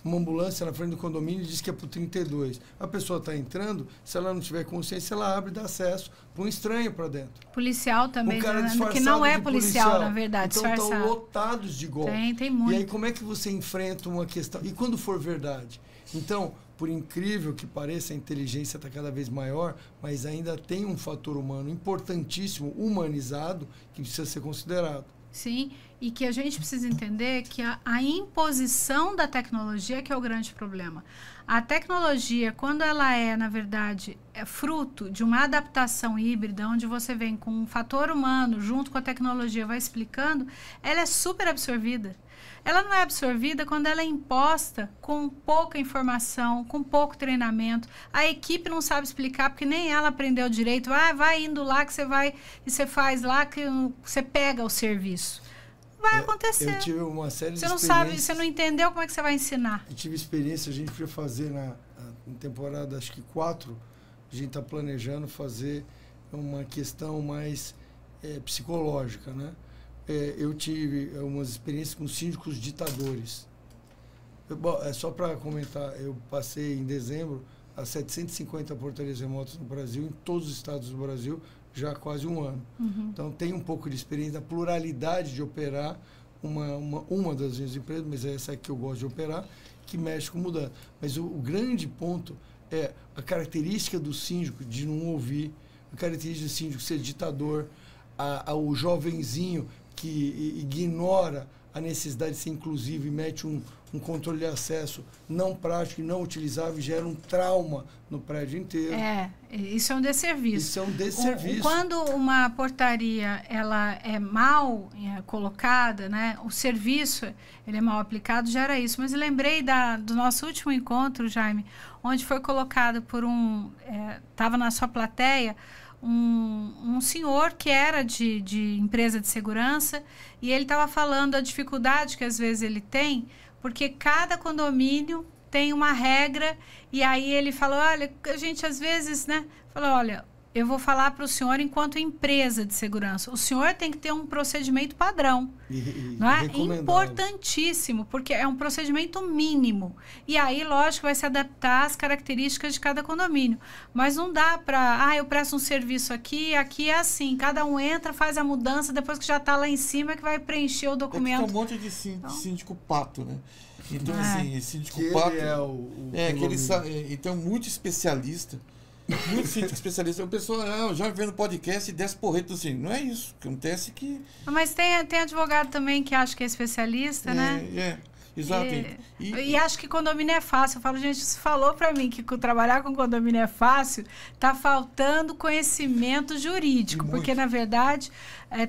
uma ambulância na frente do condomínio e diz que é para o 32. A pessoa está entrando, se ela não tiver consciência, ela abre e dá acesso para um estranho para dentro. Policial também, que não é policial, na verdade. Então estão lotados de golpe. Tem muito. E aí como é que você enfrenta uma questão? E quando for verdade? Então, por incrível que pareça, a inteligência está cada vez maior, mas ainda tem um fator humano importantíssimo, humanizado, que precisa ser considerado. Sim, e que a gente precisa entender que a imposição da tecnologia que é o grande problema. A tecnologia, quando ela na verdade, é fruto de uma adaptação híbrida, onde você vem com um fator humano, junto com a tecnologia, vai explicando, ela é super absorvida. Ela não é absorvida quando ela é imposta com pouca informação, com pouco treinamento. A equipe não sabe explicar, porque nem ela aprendeu direito. Vai indo lá que você vai e você faz lá que você pega o serviço. Vai acontecer. Eu tive uma série de experiências. Você não sabe, você não entendeu como é que você vai ensinar. Eu tive experiência, a gente foi fazer na temporada, acho que 4, a gente está planejando fazer uma questão mais psicológica, né? Eu tive umas experiências com síndicos ditadores. Só para comentar, eu passei em dezembro a 750 portarias remotas no Brasil, em todos os estados do Brasil, já há quase um ano. Uhum. Então, tem um pouco de experiência da pluralidade de operar uma das minhas empresas, mas é essa que eu gosto de operar, que mexe com mudança. Mas o grande ponto a característica do síndico de não ouvir, a característica do síndico ser ditador, o jovenzinho que ignora a necessidade de ser inclusivo e mete um controle de acesso não prático e não utilizável, gera um trauma no prédio inteiro. Isso é um desserviço. Isso é um desserviço. Quando uma portaria ela é mal colocada, né, o serviço ele é mal aplicado, gera isso. Mas eu lembrei do nosso último encontro, Jaime, onde foi colocado por estava na sua plateia, um senhor que era de empresa de segurança, e ele estava falando a dificuldade que às vezes ele tem, porque cada condomínio tem uma regra, e aí ele falou, olha, a gente às vezes, né, falou, olha, eu vou falar para o senhor enquanto empresa de segurança, o senhor tem que ter um procedimento padrão, não é? Importantíssimo, porque é um procedimento mínimo, e aí, lógico, vai se adaptar às características de cada condomínio, mas não dá para, eu presto um serviço aqui é assim, cada um entra, faz a mudança, depois que já está lá em cima, que vai preencher o documento. Tem um monte de síndico pato, né? Então, assim, síndico pato... Então, muito especialista. Muito síndico especialista. O pessoal já vê no podcast e desce porreto assim. Não é isso. Acontece que... Mas tem advogado também que acha que é especialista, né? Exato. E acho que condomínio é fácil. Eu falo, gente, você falou para mim que trabalhar com condomínio é fácil, tá faltando conhecimento jurídico. Porque, na verdade,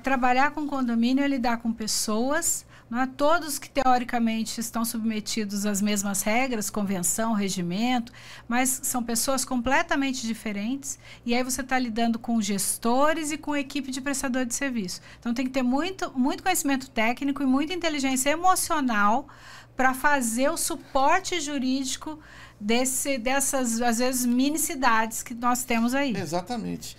trabalhar com condomínio é lidar com pessoas... Não é todos que, teoricamente, estão submetidos às mesmas regras, convenção, regimento, mas são pessoas completamente diferentes. E aí você está lidando com gestores e com equipe de prestador de serviço. Então, tem que ter muito conhecimento técnico e muita inteligência emocional para fazer o suporte jurídico dessas, às vezes, mini-cidades que nós temos aí. Exatamente.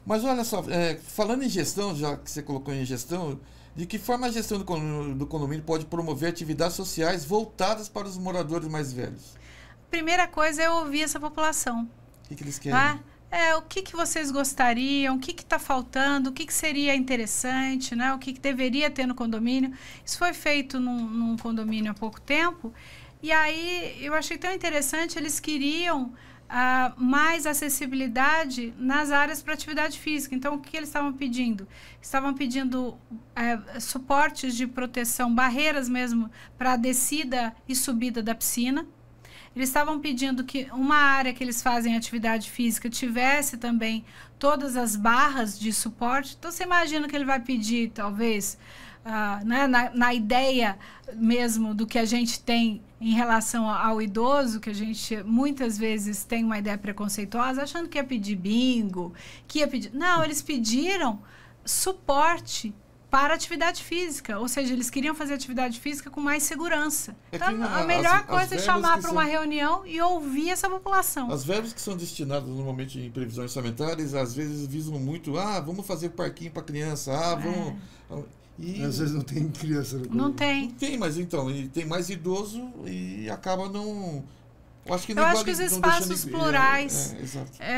Mas, olha só, falando em gestão, já que você colocou em gestão... De que forma a gestão do condomínio pode promover atividades sociais voltadas para os moradores mais velhos? Primeira coisa é ouvir essa população. O que eles querem? Tá? O que vocês gostariam, o que está faltando, o que seria interessante, né? O que deveria ter no condomínio. Isso foi feito num condomínio há pouco tempo. E aí eu achei tão interessante, eles queriam... mais acessibilidade nas áreas para atividade física. Então, o que eles estavam pedindo? Estavam pedindo suportes de proteção, barreiras mesmo, para a descida e subida da piscina. Eles estavam pedindo que uma área que eles fazem atividade física tivesse também todas as barras de suporte. Então, você imagina que ele vai pedir, talvez... na ideia mesmo do que a gente tem em relação ao idoso, que a gente muitas vezes tem uma ideia preconceituosa, achando que ia pedir bingo, que ia pedir... Não, eles pediram suporte para atividade física, ou seja, eles queriam fazer atividade física com mais segurança. Então, a melhor coisa é chamar para uma reunião e ouvir essa população. As verbas que são destinadas normalmente em previsões orçamentárias, às vezes visam muito, vamos fazer parquinho para criança, vamos... E às vezes não tem criança. Não tem. Não tem, mas então, tem mais idoso e acaba não... Eu acho que os espaços plurais,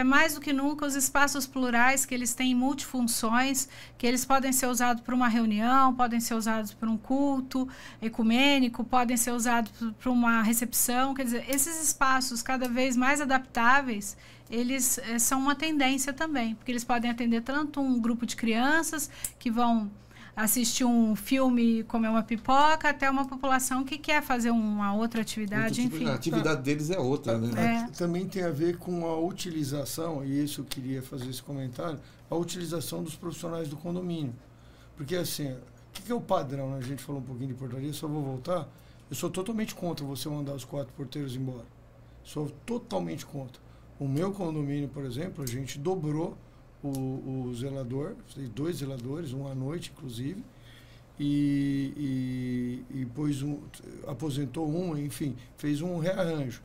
mais do que nunca, os espaços plurais, que eles têm multifunções, que eles podem ser usados para uma reunião, podem ser usados para um culto ecumênico, podem ser usados para uma recepção. Quer dizer, esses espaços cada vez mais adaptáveis, eles são uma tendência também, porque eles podem atender tanto um grupo de crianças que vão assistir um filme, comer uma pipoca, até uma população que quer fazer uma outra atividade, enfim. A atividade deles é outra, né? Também tem a ver com a utilização, e isso eu queria fazer esse comentário, a utilização dos profissionais do condomínio. Porque, assim, o que é o padrão? Né? A gente falou um pouquinho de portaria, só vou voltar. Eu sou totalmente contra você mandar os 4 porteiros embora. Sou totalmente contra. O meu condomínio, por exemplo, a gente dobrou o zelador, 2 zeladores, um à noite, inclusive, e depois aposentou um, enfim, fez um rearranjo.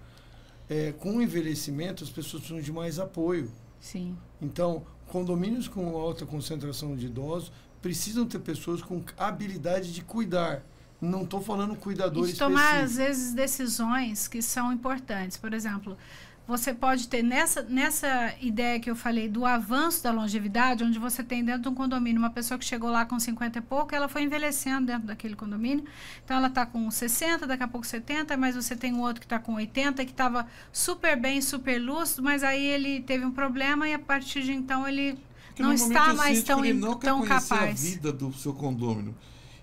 Com o envelhecimento, as pessoas precisam de mais apoio. Sim. Então, condomínios com alta concentração de idosos precisam ter pessoas com habilidade de cuidar. Não estou falando cuidador específico. E de tomar, às vezes, decisões que são importantes. Por exemplo, você pode ter nessa ideia que eu falei do avanço da longevidade, onde você tem dentro de um condomínio uma pessoa que chegou lá com 50 e pouco, ela foi envelhecendo dentro daquele condomínio, então ela está com 60, daqui a pouco 70, mas você tem um outro que está com 80, que estava super bem, super lúcido, mas aí ele teve um problema e a partir de então ele Porque não está mais tão capaz. A capaz. vida do seu condômino,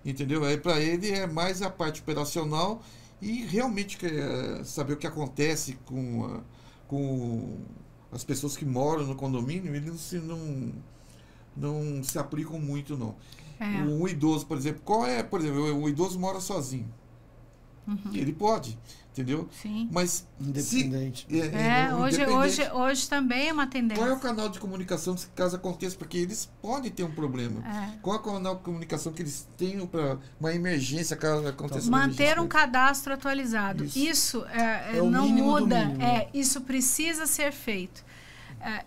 entendeu? Aí para ele é mais a parte operacional e realmente saber o que acontece com as pessoas que moram no condomínio, eles não se aplicam muito, não. Um idoso, por exemplo, o idoso mora sozinho. Ele pode, entendeu? Sim. Mas independente. Hoje também é uma tendência. Qual é o canal de comunicação se caso aconteça? Porque eles podem ter um problema. Qual é o canal de comunicação que eles tenham para uma emergência, caso aconteça uma emergência? Manter um cadastro atualizado. Isso não muda. Isso precisa ser feito.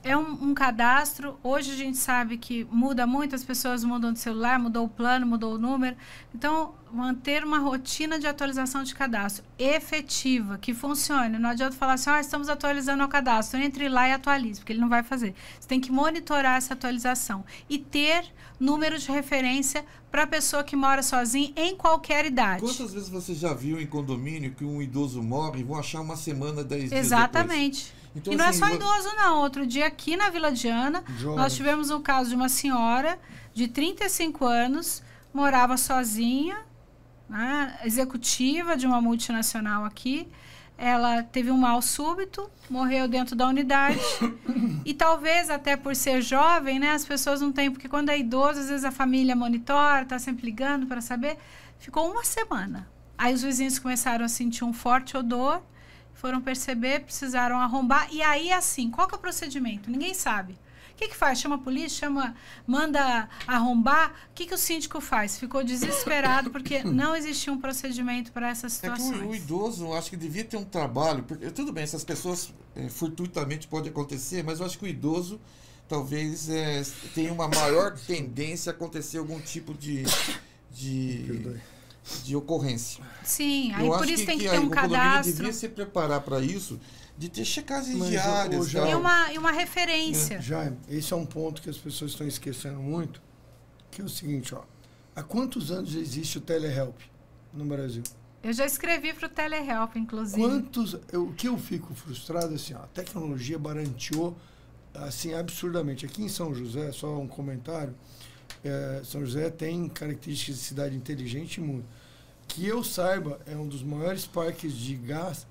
É um cadastro. Hoje a gente sabe que muda muito, as pessoas mudam de celular, mudou o plano, mudou o número. Então, manter uma rotina de atualização de cadastro efetiva, que funcione. Não adianta falar assim, estamos atualizando o cadastro, entre lá e atualize, porque ele não vai fazer. Você tem que monitorar essa atualização e ter números de referência para a pessoa que mora sozinha em qualquer idade. Quantas vezes você já viu em condomínio que um idoso morre e vão achar uma semana, 10 dias Exatamente. depois? Então, e não é só idoso, não. Outro dia, aqui na Vila Diana, nós tivemos um caso de uma senhora de 35 anos, morava sozinha, né, executiva de uma multinacional aqui. Ela teve um mal súbito, morreu dentro da unidade. E talvez, até por ser jovem, né, as pessoas não têm... Porque quando é idoso, às vezes a família monitora, está sempre ligando para saber. Ficou uma semana. Aí os vizinhos começaram a sentir um forte odor, foram perceber, precisaram arrombar. E aí, assim, qual que é o procedimento? Ninguém sabe. O que faz? Chama a polícia, manda arrombar? O que o síndico faz? Ficou desesperado porque não existia um procedimento para essas situações. O idoso, eu acho que devia ter um trabalho. Porque, tudo bem, essas pessoas fortuitamente pode acontecer, mas eu acho que o idoso talvez tenha uma maior tendência a acontecer algum tipo de ocorrência. Sim, aí por isso tem que ter um cadastro. O condomínio devia se preparar para isso, de ter checagens diárias. E uma referência. Jaime, esse é um ponto que as pessoas estão esquecendo muito, que é o seguinte, há quantos anos existe o telehelp no Brasil? Eu já escrevi para o telehelp, inclusive. O que eu fico frustrado, assim, a tecnologia barateou, assim, absurdamente. Aqui em São José, só um comentário, São José tem características de cidade inteligente e muito. Que eu saiba, é um dos maiores parques de gás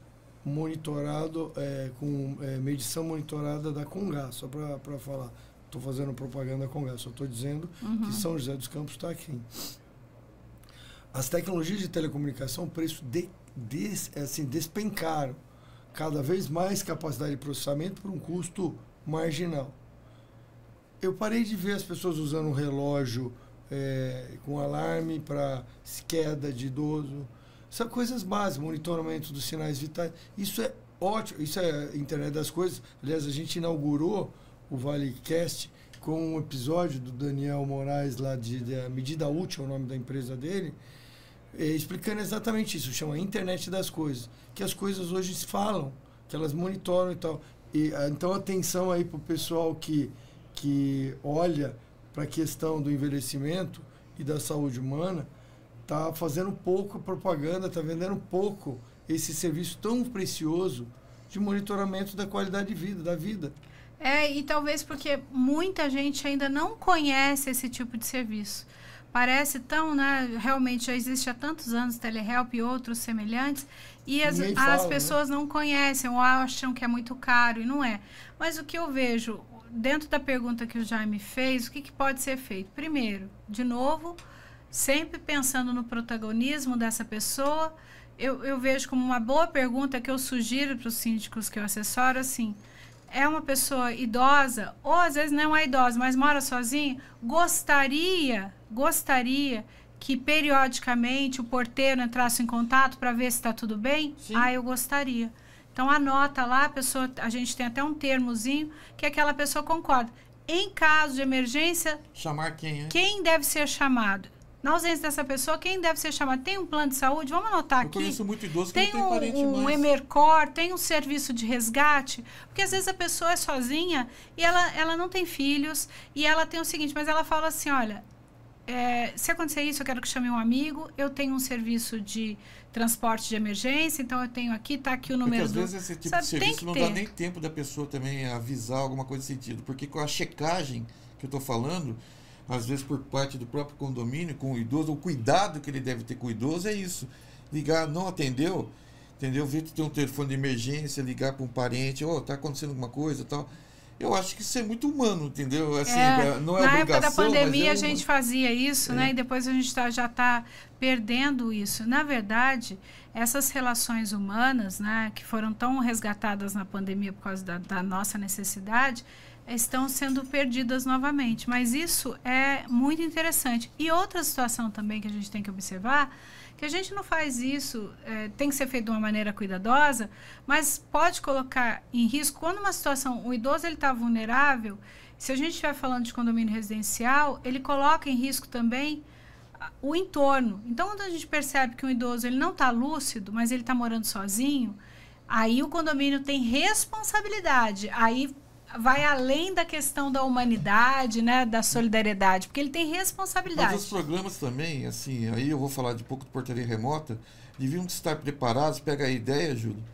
monitorado, com medição monitorada da Comgás, só para falar. Estou fazendo propaganda da Comgás, só estou dizendo que São José dos Campos está aqui. As tecnologias de telecomunicação, o preço despencaram. Cada vez mais capacidade de processamento por um custo marginal. Eu parei de ver as pessoas usando um relógio com alarme para queda de idoso. São coisas básicas, monitoramento dos sinais vitais. Isso é ótimo, isso é a internet das coisas. Aliás, a gente inaugurou o ValeCast com um episódio do Daniel Moraes, lá de Medida Útil, é o nome da empresa dele, explicando exatamente isso. Chama Internet das Coisas. Que as coisas hoje se falam, que elas monitoram e tal. Então, atenção aí para o pessoal que olha para a questão do envelhecimento e da saúde humana, está fazendo pouco propaganda, está vendendo pouco esse serviço tão precioso de monitoramento da qualidade de vida, da vida. E talvez porque muita gente ainda não conhece esse tipo de serviço. Parece tão, né? Realmente já existe há tantos anos telehelp e outros semelhantes, e as pessoas não conhecem ou acham que é muito caro, e não é. Mas o que eu vejo, dentro da pergunta que o Jaime fez, o que pode ser feito? Primeiro, de novo, sempre pensando no protagonismo dessa pessoa, eu vejo como uma boa pergunta que eu sugiro para os síndicos que eu assessoro, assim, é uma pessoa idosa, ou às vezes não é idosa, mas mora sozinha, gostaria que periodicamente o porteiro entrasse em contato para ver se está tudo bem? Sim. Eu gostaria. Então anota lá, a gente tem até um termozinho que aquela pessoa concorda. Em caso de emergência, chamar quem? Quem deve ser chamado? Na ausência dessa pessoa, quem deve ser chamado? Tem um plano de saúde? Vamos anotar aqui. Eu conheço muito idoso que tem não tem parente um mais. Emercor, tem um serviço de resgate, porque às vezes a pessoa é sozinha e ela não tem filhos, e ela tem o seguinte, mas ela fala assim, olha, se acontecer isso, eu quero que chame um amigo, eu tenho um serviço de transporte de emergência, então eu tenho aqui, está aqui o número porque às vezes esse tipo de serviço não dá nem tempo da pessoa também avisar alguma coisa nesse sentido, porque com a checagem que eu estou falando, às vezes por parte do próprio condomínio, com o idoso, o cuidado que ele deve ter com o idoso é isso. Ligar, não atendeu, entendeu? Ver que tem um telefone de emergência, ligar para um parente, tá acontecendo alguma coisa e tal. Eu acho que isso é muito humano, entendeu? Assim, não é na obrigação, época da pandemia mas a gente fazia isso, né? E depois a gente já está perdendo isso. Na verdade, essas relações humanas, né, que foram tão resgatadas na pandemia por causa da nossa necessidade, estão sendo perdidas novamente. Mas isso é muito interessante. E outra situação também que a gente tem que observar, que a gente não faz isso, tem que ser feito de uma maneira cuidadosa, mas pode colocar em risco, quando uma situação, o idoso está vulnerável, se a gente estiver falando de condomínio residencial, ele coloca em risco também o entorno. Então, quando a gente percebe que um idoso ele não está lúcido, mas ele está morando sozinho, aí o condomínio tem responsabilidade, aí vai além da questão da humanidade, né, da solidariedade, porque ele tem responsabilidade. Mas os programas também, assim, aí eu vou falar de pouco de portaria remota, deviam estar preparados, pega a ideia, Júlio,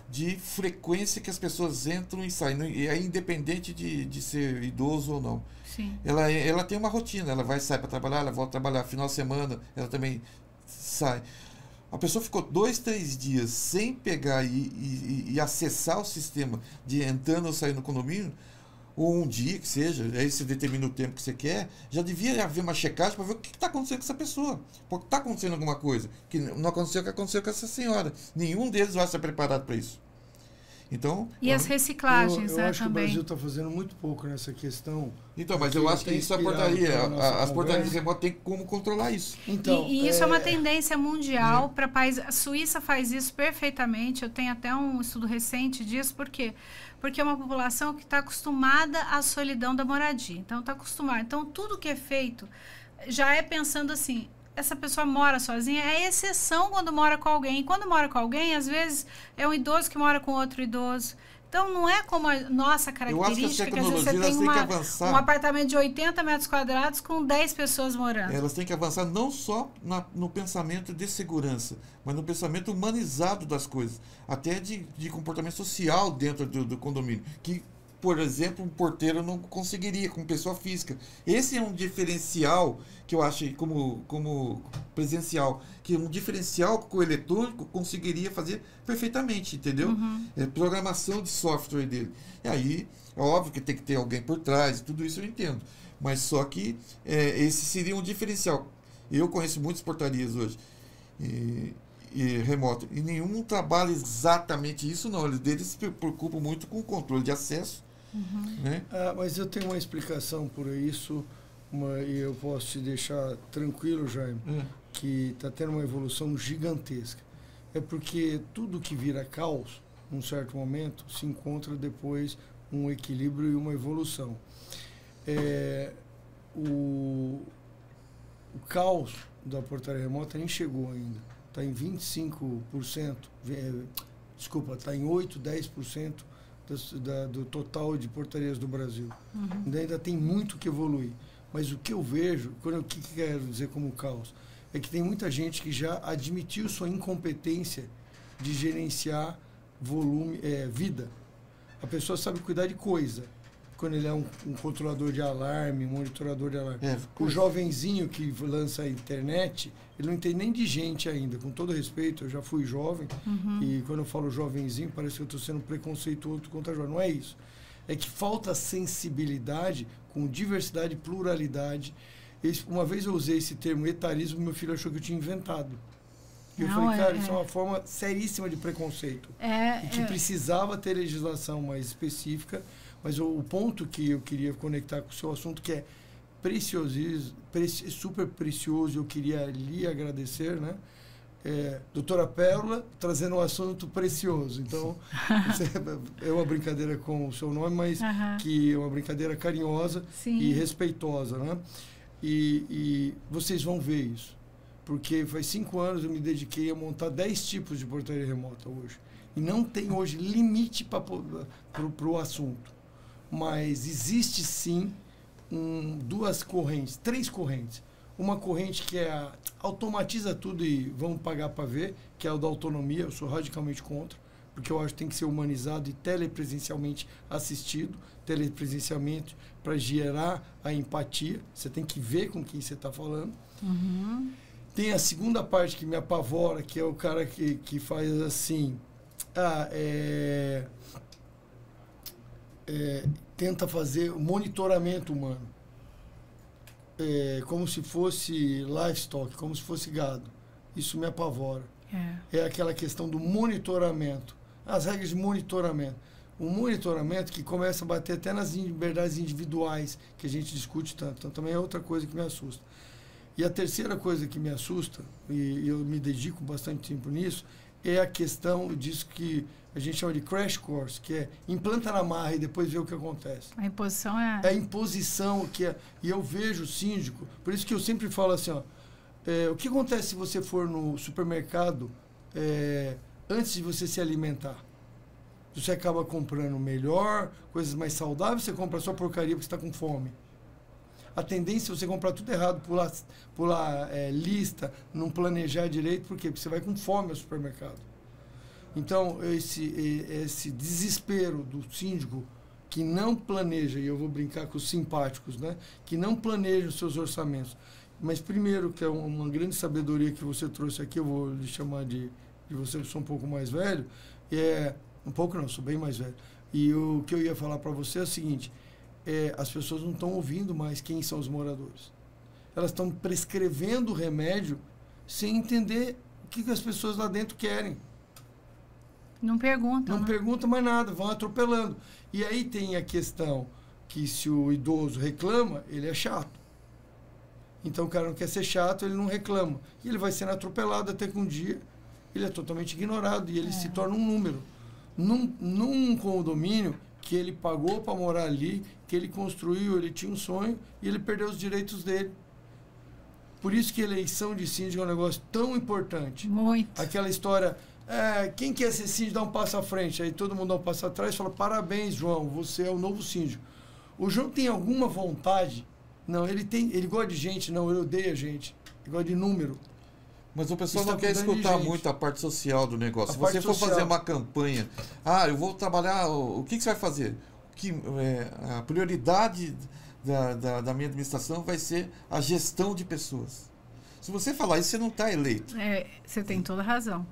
de frequência que as pessoas entram e saem, e aí independente de ser idoso ou não. Sim. Ela tem uma rotina, ela vai sair para trabalhar, ela volta a trabalhar, final de semana, ela também sai. A pessoa ficou 2, 3 dias sem pegar e acessar o sistema de entrando ou saindo no condomínio, ou um dia que seja, aí você determina o tempo que você quer, já devia haver uma checagem para ver o que está acontecendo com essa pessoa. Porque está acontecendo alguma coisa que não aconteceu, que aconteceu com essa senhora. Nenhum deles vai estar preparado para isso. Então, e as reciclagens, eu acho também. que o Brasil está fazendo muito pouco nessa questão. Então, mas eu acho que isso é portaria. As portarias remotas têm como controlar isso. Então, e isso é uma tendência mundial para países. A Suíça faz isso perfeitamente. Eu tenho até um estudo recente disso. Por quê? Porque é uma população que está acostumada à solidão da moradia. Então, está acostumada. Então, tudo que é feito já é pensando assim. Essa pessoa mora sozinha, é exceção quando mora com alguém. E quando mora com alguém, às vezes, é um idoso que mora com outro idoso. Então, não é como a nossa característica, que às vezes você tem um apartamento de 80 metros quadrados com 10 pessoas morando. Elas têm que avançar não só no pensamento de segurança, mas no pensamento humanizado das coisas. Até de comportamento social dentro do condomínio. Que, por exemplo, um porteiro não conseguiria com pessoa física. Esse é um diferencial que eu acho como presencial, que um diferencial que o eletrônico conseguiria fazer perfeitamente, entendeu? É programação de software dele. E aí, é óbvio que tem que ter alguém por trás, tudo isso eu entendo. Mas só que esse seria um diferencial. Eu conheço muitas portarias hoje remoto, e nenhum trabalha exatamente isso, não. Eles se preocupam muito com o controle de acesso. Né? Mas eu tenho uma explicação por isso, e eu posso te deixar tranquilo, Jaime, que está tendo uma evolução gigantesca. É porque tudo que vira caos, num certo momento, se encontra depois um equilíbrio e uma evolução. O caos da portaria remota nem chegou ainda. Está em 25%, desculpa, está em 8%, 10% do total de portarias do Brasil. Ainda tem muito que evoluir. Mas o que eu vejo, o que quero dizer como caos, é que tem muita gente que já admitiu sua incompetência de gerenciar volume, vida. A pessoa sabe cuidar de coisa. Quando ele é um controlador de alarme, um monitorador de alarme. O jovenzinho que lança a internet, ele não entende nem de gente ainda. Com todo respeito, eu já fui jovem, e quando eu falo jovenzinho, parece que eu estou sendo preconceituoso contra jovem. Não é isso. É que falta sensibilidade com diversidade e pluralidade. Uma vez eu usei esse termo etarismo, meu filho achou que eu tinha inventado. E eu falei, cara, isso é uma forma seríssima de preconceito. E que precisava ter legislação mais específica. Mas o ponto que eu queria conectar com o seu assunto, que é super precioso, eu queria lhe agradecer, né? Doutora Pérola, trazendo um assunto precioso. Então, é uma brincadeira com o seu nome, mas que é uma brincadeira carinhosa e respeitosa, né? E vocês vão ver isso. Porque faz 5 anos eu me dediquei a montar 10 tipos de portaria remota hoje. E não tem hoje limite para o assunto. Mas existe sim 2 correntes, 3 correntes. Uma corrente que é automatiza tudo e vamos pagar para ver, que é o da autonomia. Eu sou radicalmente contra, porque eu acho que tem que ser humanizado e telepresencialmente assistido, telepresencialmente para gerar a empatia. Você tem que ver com quem você está falando. Uhum. Tem a segunda parte que me apavora, que é o cara que faz assim... tenta fazer o monitoramento humano. Como se fosse livestock, como se fosse gado. Isso me apavora. É aquela questão do monitoramento. As regras de monitoramento. O monitoramento que começa a bater até nas liberdades individuais, que a gente discute tanto. Então, também é outra coisa que me assusta. E a terceira coisa que me assusta, e eu me dedico bastante tempo nisso, é a questão disso que a gente chama de crash course, que é implanta na marra e depois vê o que acontece. A imposição é... É a imposição, e eu vejo o síndico, por isso que eu sempre falo assim, o que acontece se você for no supermercado antes de você se alimentar? Você acaba comprando melhor, coisas mais saudáveis, você compra só porcaria porque você está com fome. A tendência é você comprar tudo errado, pular lista, não planejar direito, por quê? Porque você vai com fome ao supermercado. Então, esse desespero do síndico que não planeja, e eu vou brincar com os simpáticos, né? Que não planeja os seus orçamentos. Mas primeiro, que é uma grande sabedoria que você trouxe aqui, eu vou lhe chamar de você, eu sou um pouco mais velho, um pouco não, sou bem mais velho. E o que eu ia falar para você é o seguinte... as pessoas não estão ouvindo mais quem são os moradores. Elas estão prescrevendo o remédio sem entender o que as pessoas lá dentro querem. Não perguntam. Não perguntam mais nada, vão atropelando. E aí tem a questão que se o idoso reclama, ele é chato. Então o cara não quer ser chato, ele não reclama. E ele vai sendo atropelado até que um dia ele é totalmente ignorado e ele se torna um número. Num condomínio que ele pagou para morar ali, que ele construiu, ele tinha um sonho e ele perdeu os direitos dele. Por isso que a eleição de síndico é um negócio tão importante. Muito. Aquela história, quem quer ser síndico dá um passo à frente, aí todo mundo dá um passo atrás e fala, parabéns, João, você é o novo síndico. O João tem alguma vontade? Não, ele gosta de gente, não, ele odeia gente. Ele gosta de número. Mas o pessoal não quer escutar muito a parte social do negócio. Se você for fazer uma campanha, eu vou trabalhar, o que você vai fazer? A prioridade da minha administração vai ser a gestão de pessoas. Se você falar isso, você não está eleito. Você tem toda a razão.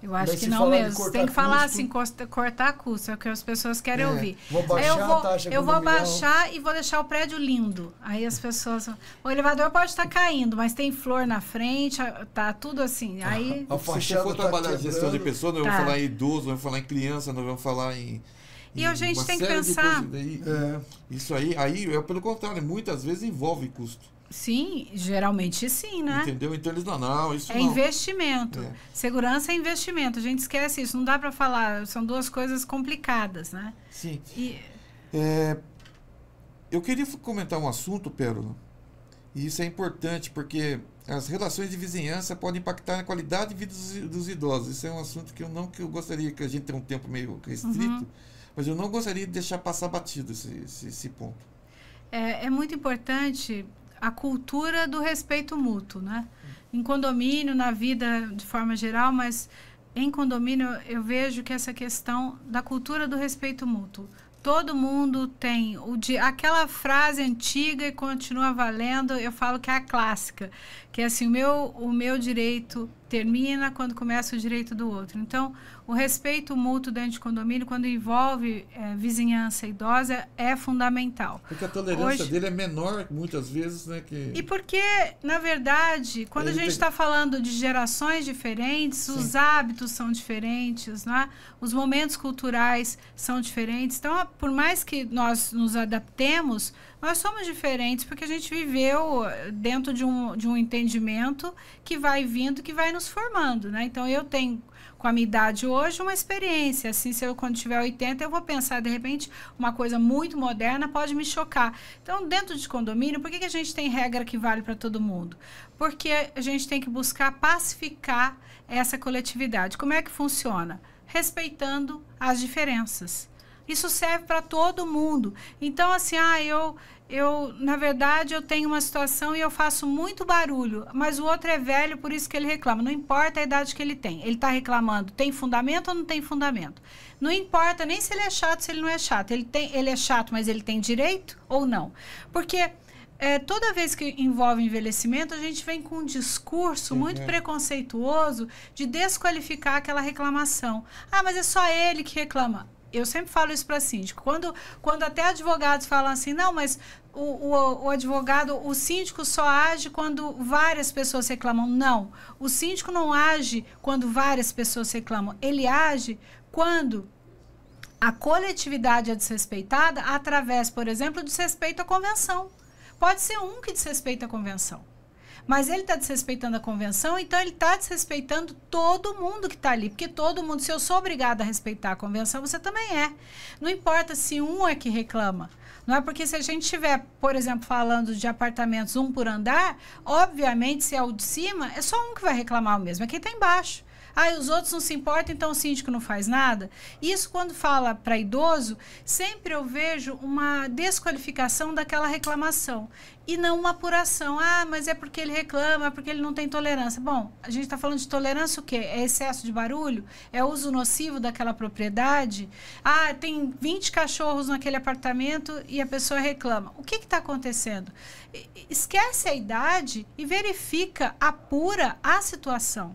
Eu acho que não mesmo. Você tem que falar assim, cortar custo, é o que as pessoas querem ouvir. Vou baixar a taxa eu vou baixar e vou deixar o prédio lindo. Aí as pessoas... O elevador pode estar caindo, mas tem flor na frente, tá tudo assim. Aí, se for trabalhar gestão de pessoas, nós vamos falar em idoso, nós vamos falar em criança, nós vamos falar em... E a gente tem que pensar... Isso aí, pelo contrário, muitas vezes envolve custo. Sim, geralmente sim, né? Entendeu? Então eles não, isso não. É investimento. Segurança é investimento. A gente esquece isso. Não dá para falar. São duas coisas complicadas, né? Sim. Eu queria comentar um assunto, Pérola. E isso é importante porque as relações de vizinhança podem impactar na qualidade de vida dos idosos. Isso é um assunto que eu gostaria que a gente tenha um tempo meio restrito, mas eu não gostaria de deixar passar batido esse ponto. É muito importante a cultura do respeito mútuo, né? Em condomínio, na vida de forma geral, mas em condomínio eu vejo que essa questão da cultura do respeito mútuo. Todo mundo tem aquela frase antiga e continua valendo, eu falo que é a clássica, que é assim, o meu direito termina quando começa o direito do outro. Então, o respeito mútuo dentro de condomínio, quando envolve vizinhança idosa, é fundamental. Porque a tolerância dele é menor, muitas vezes, né? E porque, na verdade, quando a gente está falando de gerações diferentes, os hábitos são diferentes, né? Os momentos culturais são diferentes. Então, por mais que nós nos adaptemos, nós somos diferentes porque a gente viveu dentro de um entendimento que vai vindo, que vai nos formando, né? Então, eu tenho com a minha idade hoje, uma experiência. Assim, se eu quando tiver 80, eu vou pensar, de repente, uma coisa muito moderna pode me chocar. Então, dentro de condomínio, por que a gente tem regra que vale para todo mundo? Porque a gente tem que buscar pacificar essa coletividade. Como é que funciona? Respeitando as diferenças. Isso serve para todo mundo. Então, assim, na verdade, eu tenho uma situação e eu faço muito barulho, mas o outro é velho, por isso que ele reclama. Não importa a idade que ele tem. Ele está reclamando, tem fundamento ou não tem fundamento? Não importa nem se ele é chato, se ele não é chato. Ele é chato, mas ele tem direito ou não? Porque toda vez que envolve envelhecimento, a gente vem com um discurso muito preconceituoso de desqualificar aquela reclamação. Ah, mas é só ele que reclama. Eu sempre falo isso para síndico. Quando até advogados falam assim, não, mas o advogado, o síndico só age quando várias pessoas reclamam. Não, o síndico não age quando várias pessoas reclamam. Ele age quando a coletividade é desrespeitada através, por exemplo, do desrespeito à convenção. Pode ser um que desrespeita a convenção. Mas ele está desrespeitando a convenção, então ele está desrespeitando todo mundo que está ali. Porque todo mundo, se eu sou obrigada a respeitar a convenção, você também é. Não importa se um é que reclama. Não é porque se a gente estiver, por exemplo, falando de apartamentos um por andar, obviamente, se é o de cima, é só um que vai reclamar o mesmo, é quem está embaixo. Ah, e os outros não se importam, então o síndico não faz nada? Isso, quando fala para idoso, sempre eu vejo uma desqualificação daquela reclamação e não uma apuração. Ah, mas é porque ele reclama, é porque ele não tem tolerância. Bom, a gente está falando de tolerância o quê? É excesso de barulho? É uso nocivo daquela propriedade? Ah, tem 20 cachorros naquele apartamento e a pessoa reclama. O que está acontecendo? Esquece a idade e verifica, apura a situação.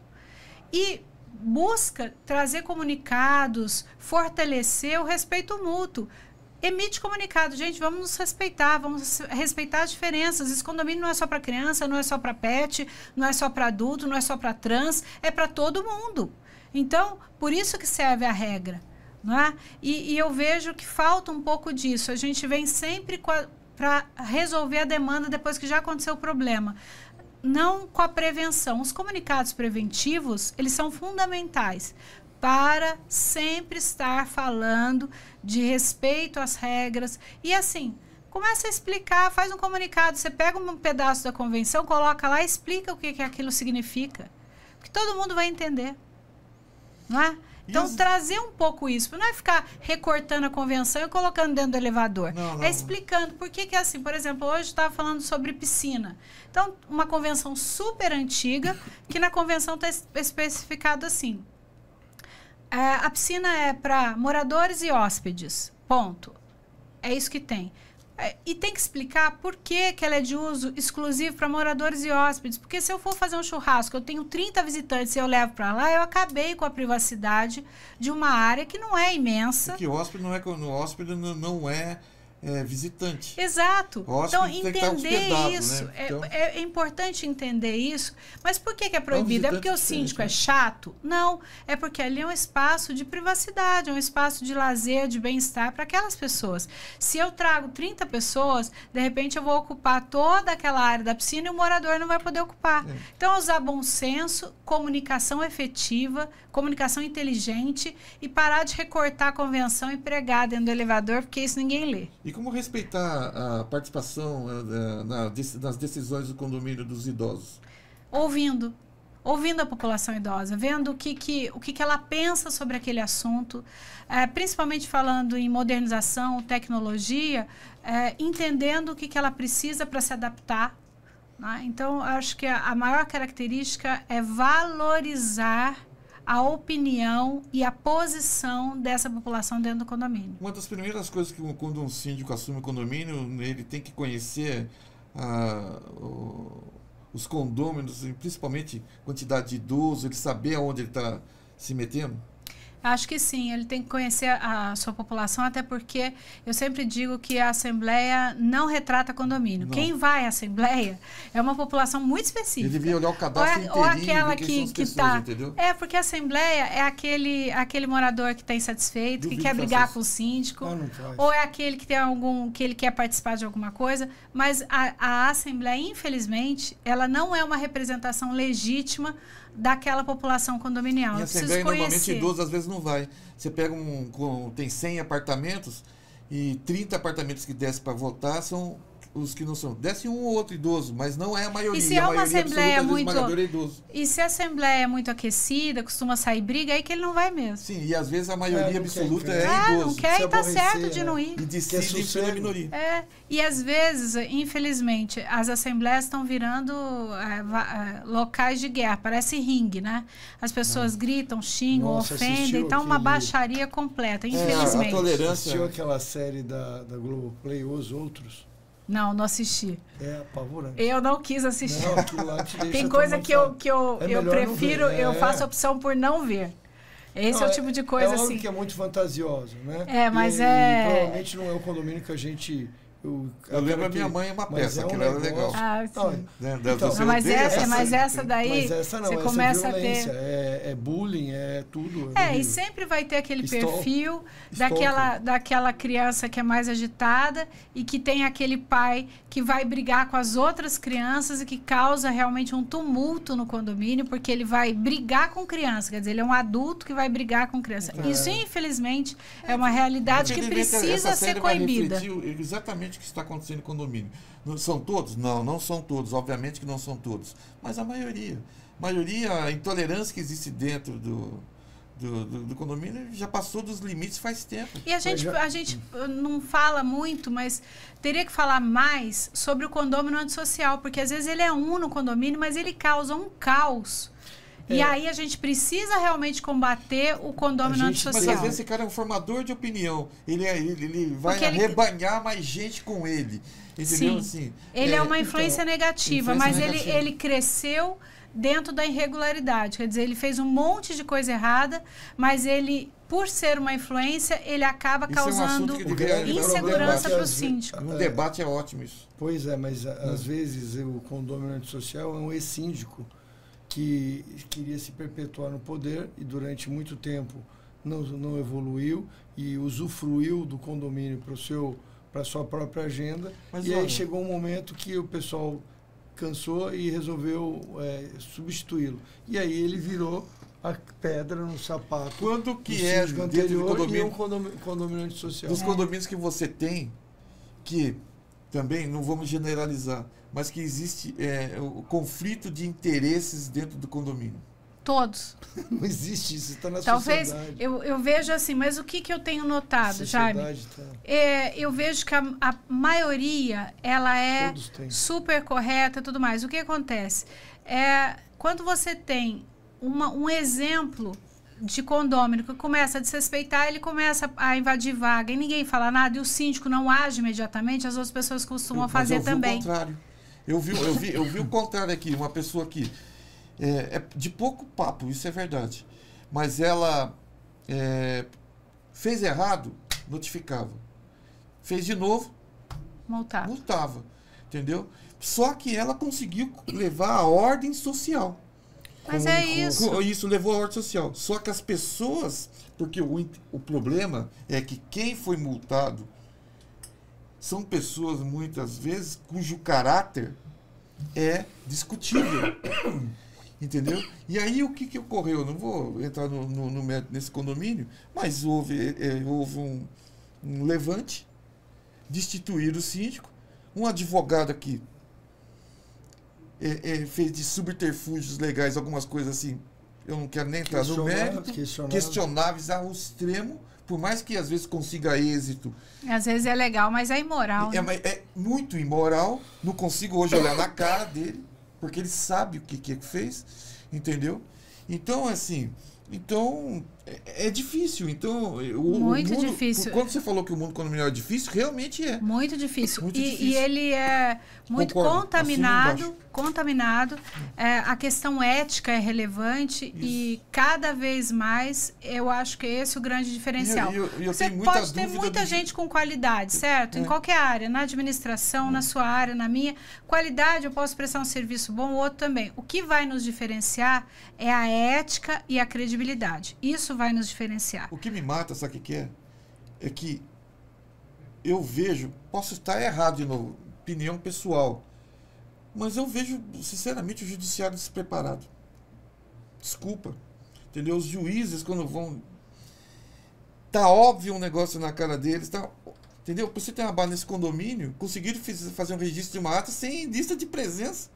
E busca trazer comunicados, fortalecer o respeito mútuo. Emite comunicado, gente, vamos nos respeitar, vamos respeitar as diferenças. Esse condomínio não é só para criança, não é só para pet, não é só para adulto, não é só para trans, é para todo mundo. Então, por isso que serve a regra, não é? E eu vejo que falta um pouco disso. A gente vem sempre para resolver a demanda depois que já aconteceu o problema. Não com a prevenção. Os comunicados preventivos, eles são fundamentais para sempre estar falando de respeito às regras. E assim, começa a explicar, faz um comunicado, você pega um pedaço da convenção, coloca lá e explica o que aquilo significa. Porque todo mundo vai entender. Não é? Então, trazer um pouco isso. Não é ficar recortando a convenção e colocando dentro do elevador. Não. É explicando por que é assim. Por exemplo, hoje estava falando sobre piscina. Então, uma convenção super antiga, que na convenção está especificado assim. A piscina é para moradores e hóspedes. Ponto. É isso que tem. E tem que explicar por que ela é de uso exclusivo para moradores e hóspedes. Porque se eu for fazer um churrasco, eu tenho 30 visitantes e eu levo para lá, eu acabei com a privacidade de uma área que não é imensa. Porque o hóspede não é visitante. Exato. Então, entender isso. Né? Então, é importante entender isso. Mas por que é proibido? É porque o síndico é chato? Não. É porque ali é um espaço de privacidade, é um espaço de lazer, de bem-estar para aquelas pessoas. Se eu trago 30 pessoas, de repente eu vou ocupar toda aquela área da piscina e o morador não vai poder ocupar. Então, usar bom senso, comunicação efetiva, comunicação inteligente e parar de recortar a convenção e pregar dentro do elevador, porque isso ninguém lê. E como respeitar a participação nas decisões do condomínio dos idosos? Ouvindo a população idosa, vendo o que ela pensa sobre aquele assunto, principalmente falando em modernização, tecnologia, entendendo o que ela precisa para se adaptar. Né? Então, acho que a maior característica é valorizar a opinião e a posição dessa população dentro do condomínio. Uma das primeiras coisas que quando um síndico assume o condomínio, ele tem que conhecer os condôminos, principalmente quantidade de idosos, ele saber aonde ele está se metendo? Acho que sim, ele tem que conhecer a sua população, até porque eu sempre digo que a Assembleia não retrata condomínio. Não. Quem vai à Assembleia é uma população muito específica. Ele devia olhar o cadastro inteirinho, ou aquela que está... Entendeu? Porque a Assembleia é aquele morador que está insatisfeito, que quer brigar com o síndico, ou é aquele que tem que ele quer participar de alguma coisa, mas a Assembleia, infelizmente, ela não é uma representação legítima daquela população condominial. Em Eu preciso assembleia, normalmente, conhecer. idoso às vezes não vai. Você pega tem 100 apartamentos e 30 apartamentos que descem para votar são os que não são. Desce um ou outro idoso, mas não é a maioria. E se é a uma maioria assembleia absoluta, muito... esmagadora é idoso. E se a assembleia é muito aquecida, costuma sair briga, aí que ele não vai mesmo. Sim, e às vezes a maioria absoluta é Não idoso. quer e tá aborrecer, certo de né? não ir. E decide pela minoria. E às vezes, infelizmente, as assembleias estão virando locais de guerra, parece ringue, né? As pessoas gritam, xingam, Nossa, ofendem, então uma baixaria completa, infelizmente. A tolerância. Assistiu aquela série da Globoplay, Os Outros? Não assisti. É apavorante. Eu não quis assistir. Não, aquilo lá te deixa Tem coisa que eu melhor não prefiro, ver. eu faço opção por não ver. Esse é o tipo de coisa óbvio assim. que é muito fantasioso, né? Mas e provavelmente não é o condomínio que a gente... Eu lembro a minha mãe uma peça, que era legal. Mas essa daí, mas essa não, você essa começa violência, a ter... é bullying, é tudo. E sempre vai ter aquele perfil daquela criança que é mais agitada e que tem aquele pai que vai brigar com as outras crianças e que causa realmente um tumulto no condomínio, porque ele vai brigar com criança, quer dizer, ele é um adulto que vai brigar com criança. Isso, infelizmente, é uma realidade que precisa ser coibida. Exatamente o que está acontecendo no condomínio. São todos? Não, não são todos. Obviamente que não são todos. Mas a maioria. A intolerância que existe dentro do condomínio já passou dos limites faz tempo. E a gente não fala muito, mas teria que falar mais sobre o condomínio antissocial, porque às vezes ele é no condomínio, mas ele causa um caos. E aí a gente precisa realmente combater o condomínio antissocial. Mas às vezes esse cara é um formador de opinião. Ele vai arrebanhar mais gente com ele. Entendeu? Sim. Assim, ele é uma influência negativa, mas ele cresceu dentro da irregularidade. Quer dizer, ele fez um monte de coisa errada, mas ele, por ser uma influência, ele acaba causando insegurança para o síndico. Um debate é ótimo isso. Pois é, mas às vezes o condomínio antissocial é um ex-síndico que queria se perpetuar no poder e durante muito tempo não evoluiu e usufruiu do condomínio para sua própria agenda. Mas aí chegou um momento que o pessoal cansou e resolveu substituí-lo. E aí ele virou a pedra no sapato. Quanto que é dentro do condomínio, condomínio antissocial? Dos condomínios que você tem, que também, não vamos generalizar, mas que existe o conflito de interesses dentro do condomínio. Todos. Não existe isso, está na Talvez, sociedade. Eu vejo assim, mas o que eu tenho notado, Jaime? Eu vejo que a maioria, ela é super correta e tudo mais. O que acontece? Quando você tem um exemplo de condômino que começa a desrespeitar, ele começa a invadir vaga e ninguém fala nada e o síndico não age imediatamente, as outras pessoas costumam fazer também. O contrário. Eu vi o contrário aqui, uma pessoa que é de pouco papo, isso é verdade, mas ela fez errado, notificava. Fez de novo, multava. Entendeu? Só que ela conseguiu levar a ordem social. Mas isso. Isso levou à ordem social. Só que as pessoas, porque o problema é que quem foi multado são pessoas, muitas vezes, cujo caráter é discutível. Entendeu? E aí o que ocorreu? Eu não vou entrar nesse condomínio, mas houve um levante, destituir o síndico, um advogado aqui fez de subterfúgios legais algumas coisas assim, eu não quero nem entrar no mérito, questionáveis ao extremo, por mais que às vezes consiga êxito. Às vezes é legal, mas é imoral. É muito imoral, não consigo hoje olhar na cara dele, porque ele sabe o que fez, entendeu? Então, assim, é difícil. Então, muito difícil. Quando você falou que o mundo condominial é difícil, realmente é. Muito difícil. Muito difícil. E ele é muito contaminado. A questão ética é relevante. Isso. E cada vez mais eu acho que esse é o grande diferencial. Você pode ter muita gente com qualidade, certo? Em qualquer área, na administração, na sua área, na minha. Qualidade, eu posso prestar um serviço bom, o outro também. O que vai nos diferenciar é a ética e a credibilidade. Isso vai nos diferenciar. O que me mata, sabe o que é? É que eu vejo, posso estar errado de novo, opinião pessoal, mas eu vejo, sinceramente, o judiciário despreparado. Desculpa. Entendeu? Os juízes, quando vão... Tá óbvio um negócio na cara deles, tá... Entendeu? Você tem uma base nesse condomínio, conseguiram fazer um registro de uma ata sem lista de presença.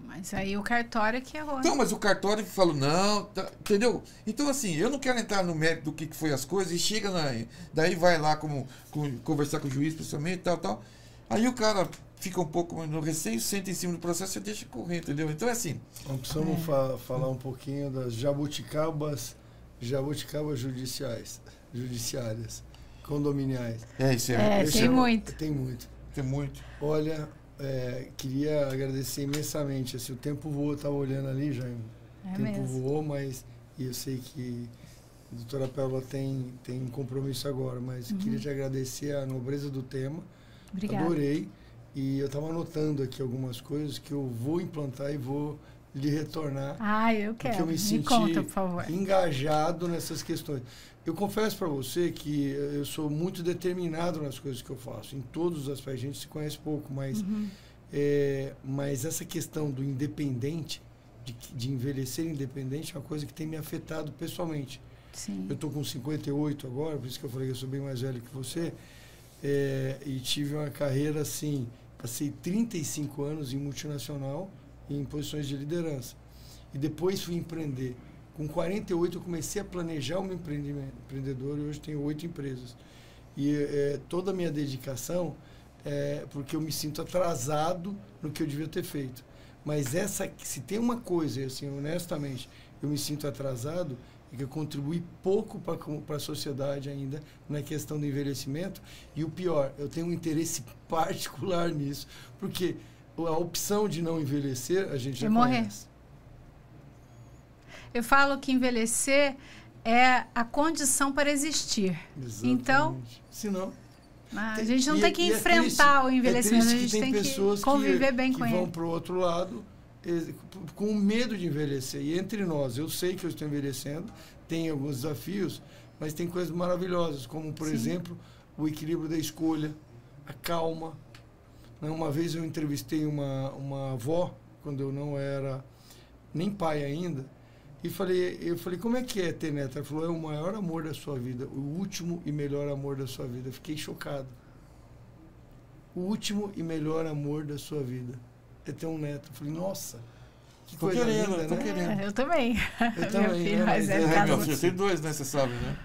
Mas aí o cartório que errou. Então, mas o cartório falou, não, tá, entendeu? Então, assim, eu não quero entrar no mérito do que foi as coisas e chega daí vai lá conversar com o juiz, pessoalmente, tal. Aí o cara fica um pouco no receio, senta em cima do processo e deixa correr, entendeu? Então é assim. Então, precisamos falar um pouquinho das jabuticabas judiciárias, condominiais. Isso tem muito. Tem muito. Tem muito. Olha, queria agradecer imensamente. Assim, o tempo voou, eu estava olhando ali, Jaime. O tempo voou, mas eu sei que a doutora Pérola tem um compromisso agora, mas queria te agradecer a nobreza do tema. Obrigada. Adorei. E eu estava anotando aqui algumas coisas que eu vou implantar e vou lhe retornar. Eu quero. Porque eu me senti conta, por favor. engajado nessas questões. Eu confesso para você que eu sou muito determinado nas coisas que eu faço. Em todos os aspectos, a gente se conhece pouco, mas, mas essa questão do independente, de envelhecer independente, é uma coisa que tem me afetado pessoalmente. Sim. Eu estou com 58 agora, por isso que eu falei que eu sou bem mais velho que você, e tive uma carreira assim, passei 35 anos em multinacional, em posições de liderança. E depois fui empreender. Com 48 eu comecei a planejar o meu empreendedor e hoje tenho 8 empresas. E toda a minha dedicação é porque eu me sinto atrasado no que eu devia ter feito. Mas se tem uma coisa, assim, honestamente, eu me sinto atrasado, é que eu contribuí pouco para a sociedade ainda na questão do envelhecimento. E o pior, eu tenho um interesse particular nisso, porque a opção de não envelhecer, a gente já conhece. Eu falo que envelhecer é a condição para existir. Exatamente. Então, senão, a gente não tem que enfrentar o envelhecimento, a gente tem que conviver bem com ele. Que vão para o outro lado com medo de envelhecer. E entre nós, eu sei que eu estou envelhecendo, tem alguns desafios, mas tem coisas maravilhosas, como, por exemplo, o equilíbrio da escolha, a calma. Uma vez eu entrevistei uma avó, quando eu não era nem pai ainda, e eu falei, como é que é ter neto? Ela falou, é o maior amor da sua vida, o último e melhor amor da sua vida. Eu fiquei chocado. O último e melhor amor da sua vida é ter um neto. Eu falei, nossa, que coisa linda, né? Tô querendo. Eu também. Eu também. Filho, mas meu filho tem 2, né? Você sabe, né?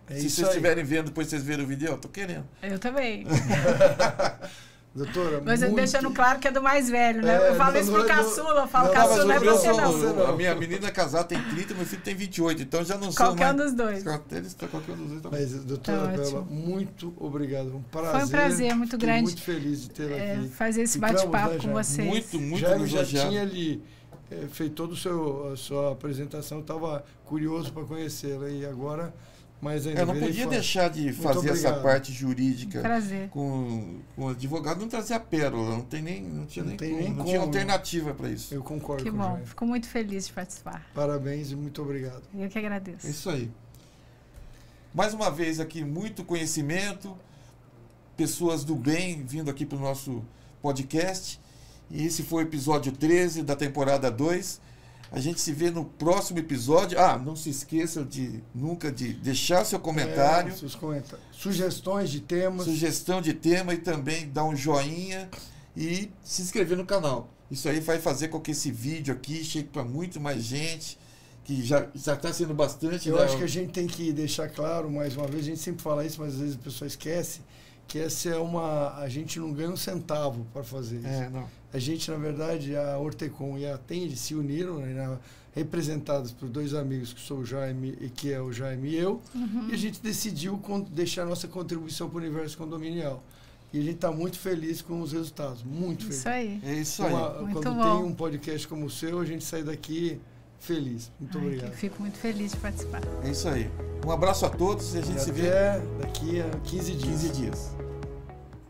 Se vocês estiverem vendo, depois vocês verem o vídeo, eu tô querendo. Eu também. Doutora, mas deixando claro que é do mais velho, né? Eu falo isso pro caçula, eu falo caçula é você não. A minha menina casada tem 30, meu filho tem 28, então já não sou mais... Qualquer um dos dois. Qualquer um dos dois também. Mas, doutora Pérola, muito obrigado. Um prazer. Foi um prazer muito grande. Muito feliz de tê-la aqui. Fazer esse bate-papo com vocês. Muito já tinha ali feito toda a sua apresentação, estava curioso para conhecê-la e agora... Mas ainda eu não podia deixar de fazer essa parte jurídica com o advogado, não trazer a pérola, não tinha alternativa para isso. Eu concordo com bom, fico muito feliz de participar. Parabéns e muito obrigado. Eu que agradeço. É isso aí. Mais uma vez aqui, muito conhecimento, pessoas do bem vindo aqui para o nosso podcast. E esse foi o episódio 13 da temporada 2. A gente se vê no próximo episódio. Não se esqueça nunca de deixar seu comentário. Seus comentários. Sugestões de temas. Sugestão de tema e também dar um joinha e se inscrever no canal. Isso aí vai fazer com que esse vídeo aqui chegue para muito mais gente, que já está sendo bastante. Eu acho que a gente tem que deixar claro, mais uma vez, a gente sempre fala isso, mas às vezes a pessoa esquece, que essa é a gente não ganha um centavo para fazer isso. Não. A gente, na verdade, a Ortecom e a Tende se uniram, né, representadas por 2 amigos, que sou o Jaime e que é o Jaime e eu, e a gente decidiu deixar a nossa contribuição para o universo condominial. E a gente está muito feliz com os resultados, muito feliz. Isso aí. É isso aí. Quando tem um podcast como o seu, a gente sai daqui feliz. Muito obrigado. Eu fico muito feliz de participar. É isso aí. Um abraço a todos e a gente se vê daqui a 15 dias.